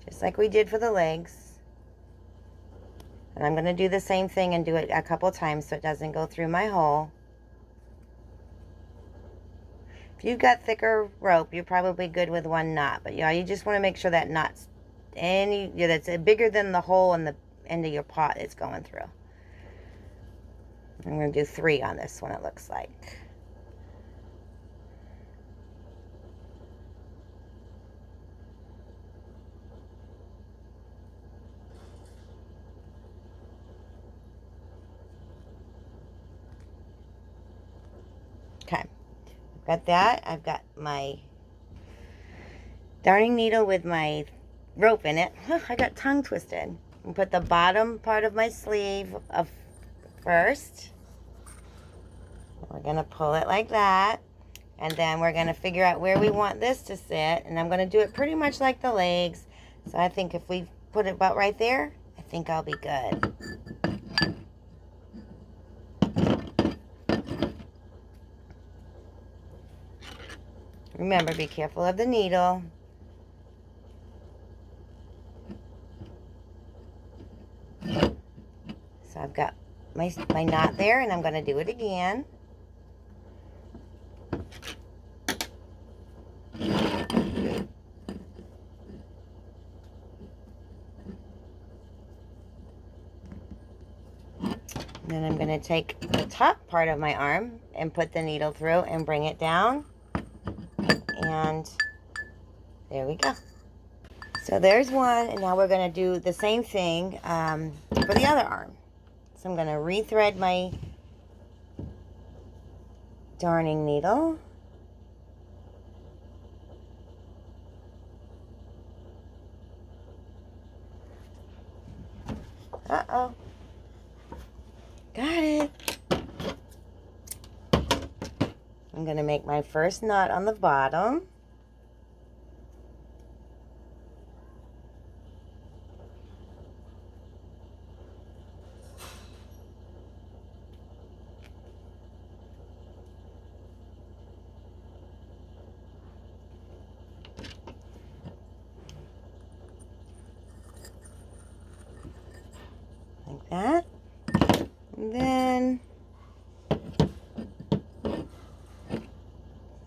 just like we did for the legs. And I'm going to do the same thing and do it a couple times so it doesn't go through my hole. If you've got thicker rope, you're probably good with one knot. But you just want to make sure that knot's that's bigger than the hole in the end of your pot it's going through. I'm going to do 3 on this one, it looks like. Okay, I've got that. I've got my darning needle with my rope in it. I got tongue twisted. And put the bottom part of my sleeve up first. We're going to pull it like that. And then we're going to figure out where we want this to sit. And I'm going to do it pretty much like the legs. So I think if we put it about right there, I think I'll be good. Remember, be careful of the needle. So I've got my knot there, and I'm going to do it again. Then I'm going to take the top part of my arm and put the needle through and bring it down. And there we go. So there's one, and now we're going to do the same thing for the other arm. So I'm going to rethread my darning needle. Uh-oh. Got it. I'm going to make my first knot on the bottom. Like that. And then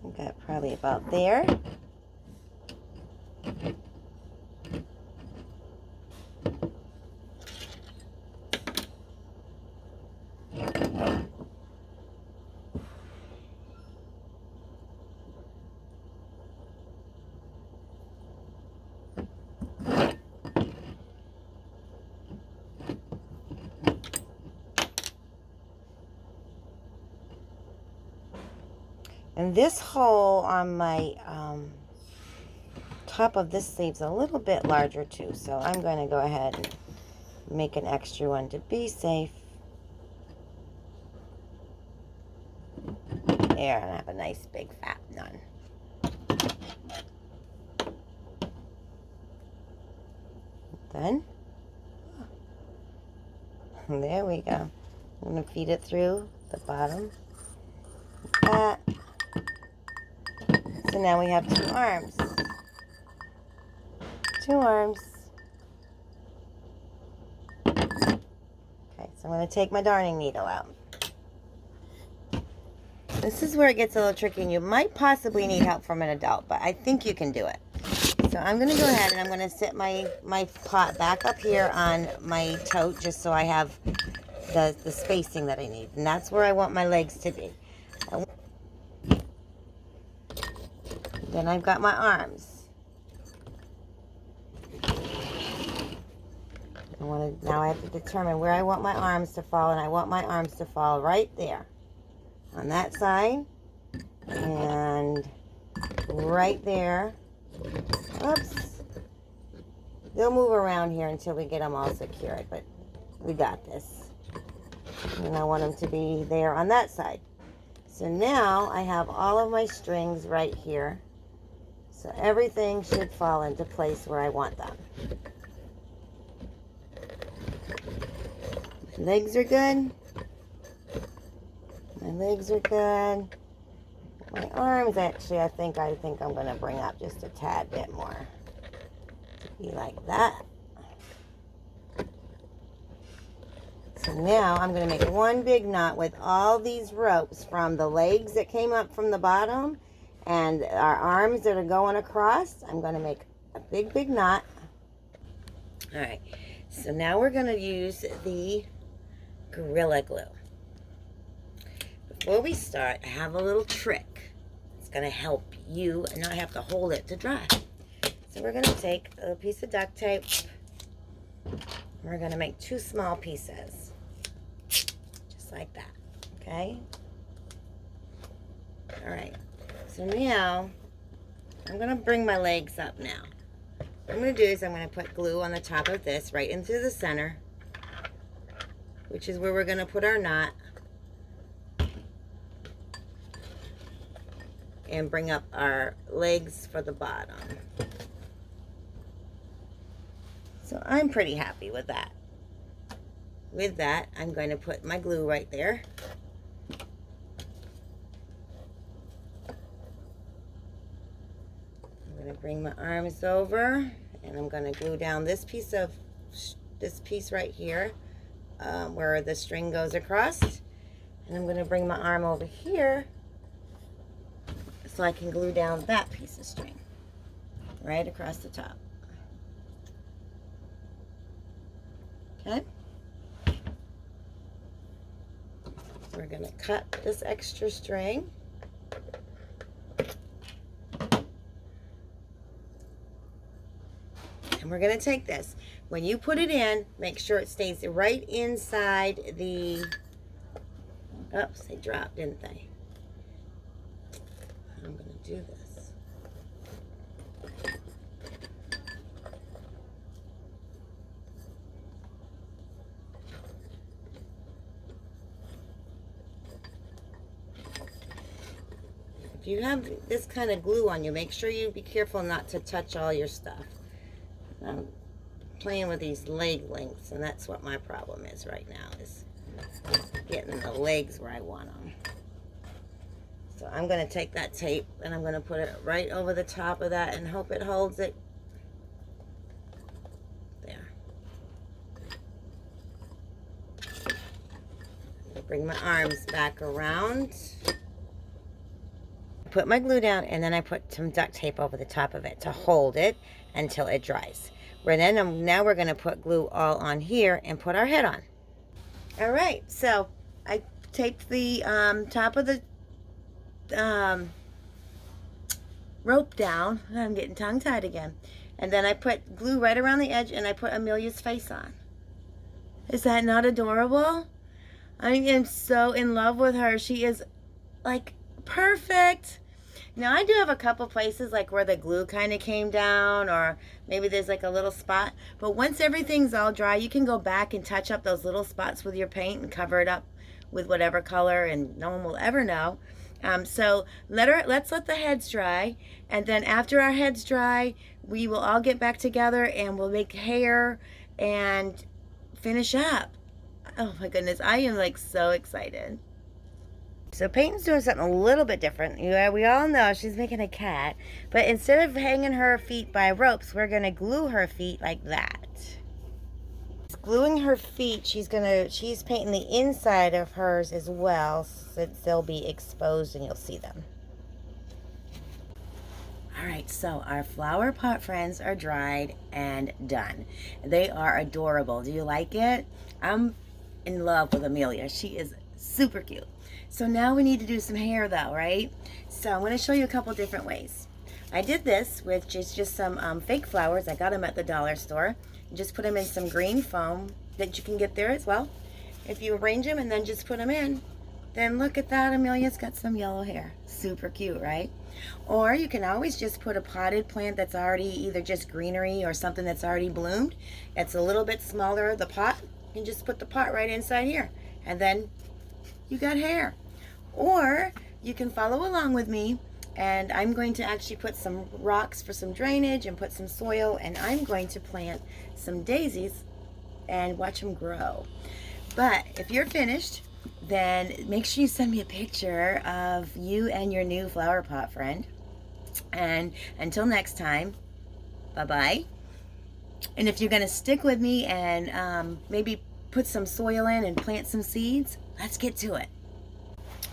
I got probably about there. And this hole on my top of this sleeve's a little bit larger too, so I'm going to go ahead and make an extra one to be safe. There, and I have a nice big fat one. Then, there we go. I'm going to feed it through the bottom. Like that. So now we have 2 arms. 2 arms. Okay, so I'm going to take my darning needle out. This is where it gets a little tricky, and you might possibly need help from an adult, but I think you can do it. So I'm going to go ahead and I'm going to sit my pot back up here on my tote just so I have the spacing that I need. And that's where I want my legs to be. Then I've got my arms. Now I have to determine where I want my arms to fall, and I want my arms to fall right there. On that side. And right there. Oops. They'll move around here until we get them all secured, but we got this. And I want them to be there on that side. So now I have all of my strings right here. So everything should fall into place where I want them. My legs are good. My legs are good. My arms, actually, I think I'm going to bring up just a tad bit more. To be like that. So now I'm going to make one big knot with all these ropes from the legs that came up from the bottom and our arms that are going across. I'm going to make a big knot. All right. So now we're going to use the Gorilla Glue. Before we start, I have a little trick. It's going to help you not have to hold it to dry. So we're going to take a piece of duct tape. We're going to make 2 small pieces. Just like that. Okay? All right. So now, I'm going to bring my legs up now. What I'm going to do is I'm going to put glue on the top of this right into the center, which is where we're going to put our knot. And bring up our legs for the bottom. So I'm pretty happy with that. With that, I'm going to put my glue right there. I'm going to bring my arms over, and I'm going to glue down this piece right here, where the string goes across. And I'm going to bring my arm over here so I can glue down that piece of string right across the top. Okay. We're going to cut this extra string. And we're going to take this. When you put it in, make sure it stays right inside the... Oops, they dropped, didn't they? I'm going to do this. If you have this kind of glue on you, make sure you be careful not to touch all your stuff. I'm playing with these leg lengths, and that's what my problem is right now, is getting the legs where I want them. So I'm going to take that tape and I'm going to put it right over the top of that and hope it holds it. There. Bring my arms back around. Put my glue down, and then I put some duct tape over the top of it to hold it until it dries. Now we're going to put glue all on here and put our head on. All right, so I taped the top of the rope down. I'm getting tongue-tied again. And then I put glue right around the edge, and I put Amelia's face on. Is that not adorable? I am so in love with her. She is like perfect. Now I do have a couple places like where the glue kind of came down, or maybe there's like a little spot, but once everything's all dry, you can go back and touch up those little spots with your paint and cover it up with whatever color, and no one will ever know. So let's let the heads dry, and then after our heads dry, we will all get back together and we'll make hair and finish up. Oh my goodness, I am like so excited. So Peyton's doing something a little bit different. We all know she's making a cat, but instead of hanging her feet by ropes, we're going to glue her feet like that. Gluing her feet, she's painting the inside of hers as well, since they'll be exposed and you'll see them. Alright, so our flower pot friends are dried and done. They are adorable. Do you like it? I'm in love with Amelia. She is super cute. So now we need to do some hair though, right? So I'm going to show you a couple different ways. I did this with just some fake flowers. I got them at the dollar store. Just put them in some green foam that you can get there as well. If you arrange them and then just put them in, then look at that, Amelia's got some yellow hair. Super cute, right? Or you can always just put a potted plant that's already either just greenery or something that's already bloomed. It's a little bit smaller, the pot. You can just put the pot right inside here, and then you got hair. Or you can follow along with me, and I'm going to actually put some rocks for some drainage and put some soil, and I'm going to plant some daisies and watch them grow. But if you're finished, then make sure you send me a picture of you and your new flower pot friend. And until next time, bye-bye. And if you're going to stick with me and maybe put some soil in and plant some seeds, let's get to it.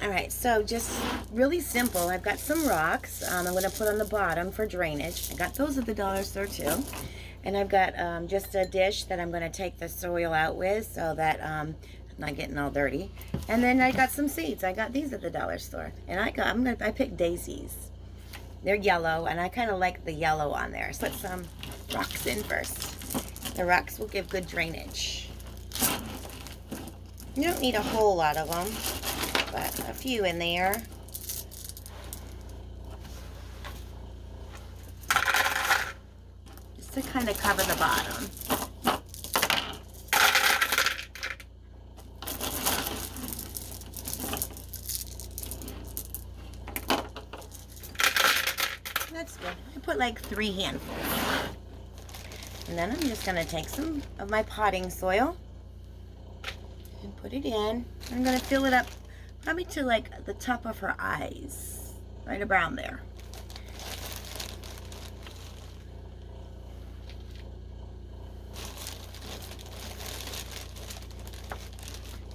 All right, so just really simple. I've got some rocks I'm going to put on the bottom for drainage. I got those at the dollar store too. And I've got just a dish that I'm going to take the soil out with so that I'm not getting all dirty. And then I got some seeds. I got these at the dollar store. And I picked daisies. They're yellow, and I kind of like the yellow on there. So put some rocks in first. The rocks will give good drainage. You don't need a whole lot of them, but a few in there. Just to kind of cover the bottom. That's good. I put like 3 handfuls. And then I'm just going to take some of my potting soil and put it in. I'm going to fill it up probably to like the top of her eyes, right around there.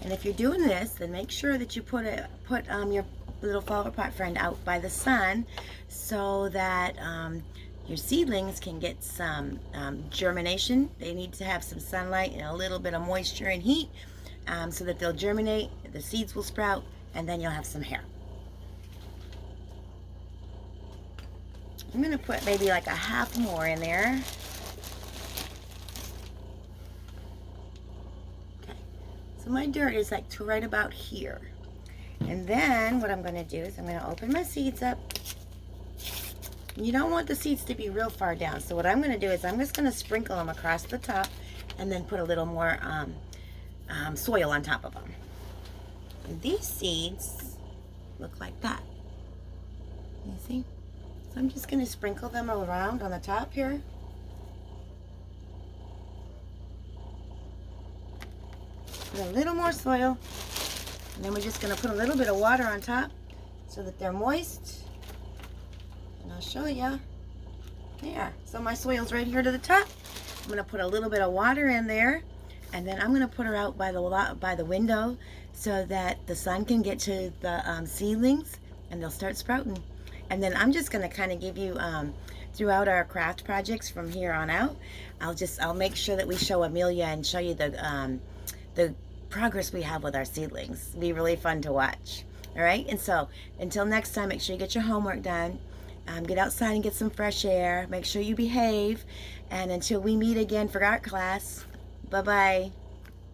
And if you're doing this, then make sure that you put your little flower pot friend out by the sun so that your seedlings can get some germination. They need to have some sunlight and a little bit of moisture and heat so that they'll germinate, the seeds will sprout, and then you'll have some hair. I'm going to put maybe like a half more in there. Okay, so my dirt is like to right about here. And then what I'm going to do is I'm going to open my seeds up. You don't want the seeds to be real far down. So what I'm going to do is I'm just going to sprinkle them across the top and then put a little more soil on top of them. And these seeds look like that. You see? So I'm just going to sprinkle them around on the top here. Put a little more soil. And then we're just going to put a little bit of water on top so that they're moist. And I'll show you. There. So my soil's right here to the top. I'm going to put a little bit of water in there. And then I'm going to put her out by the window so that the sun can get to the seedlings and they'll start sprouting. And then I'm just going to kind of give you, throughout our craft projects from here on out, I'll make sure that we show Amelia and show you the progress we have with our seedlings. It'll be really fun to watch. All right, and so until next time, make sure you get your homework done. Get outside and get some fresh air. Make sure you behave. And until we meet again for art class, bye-bye.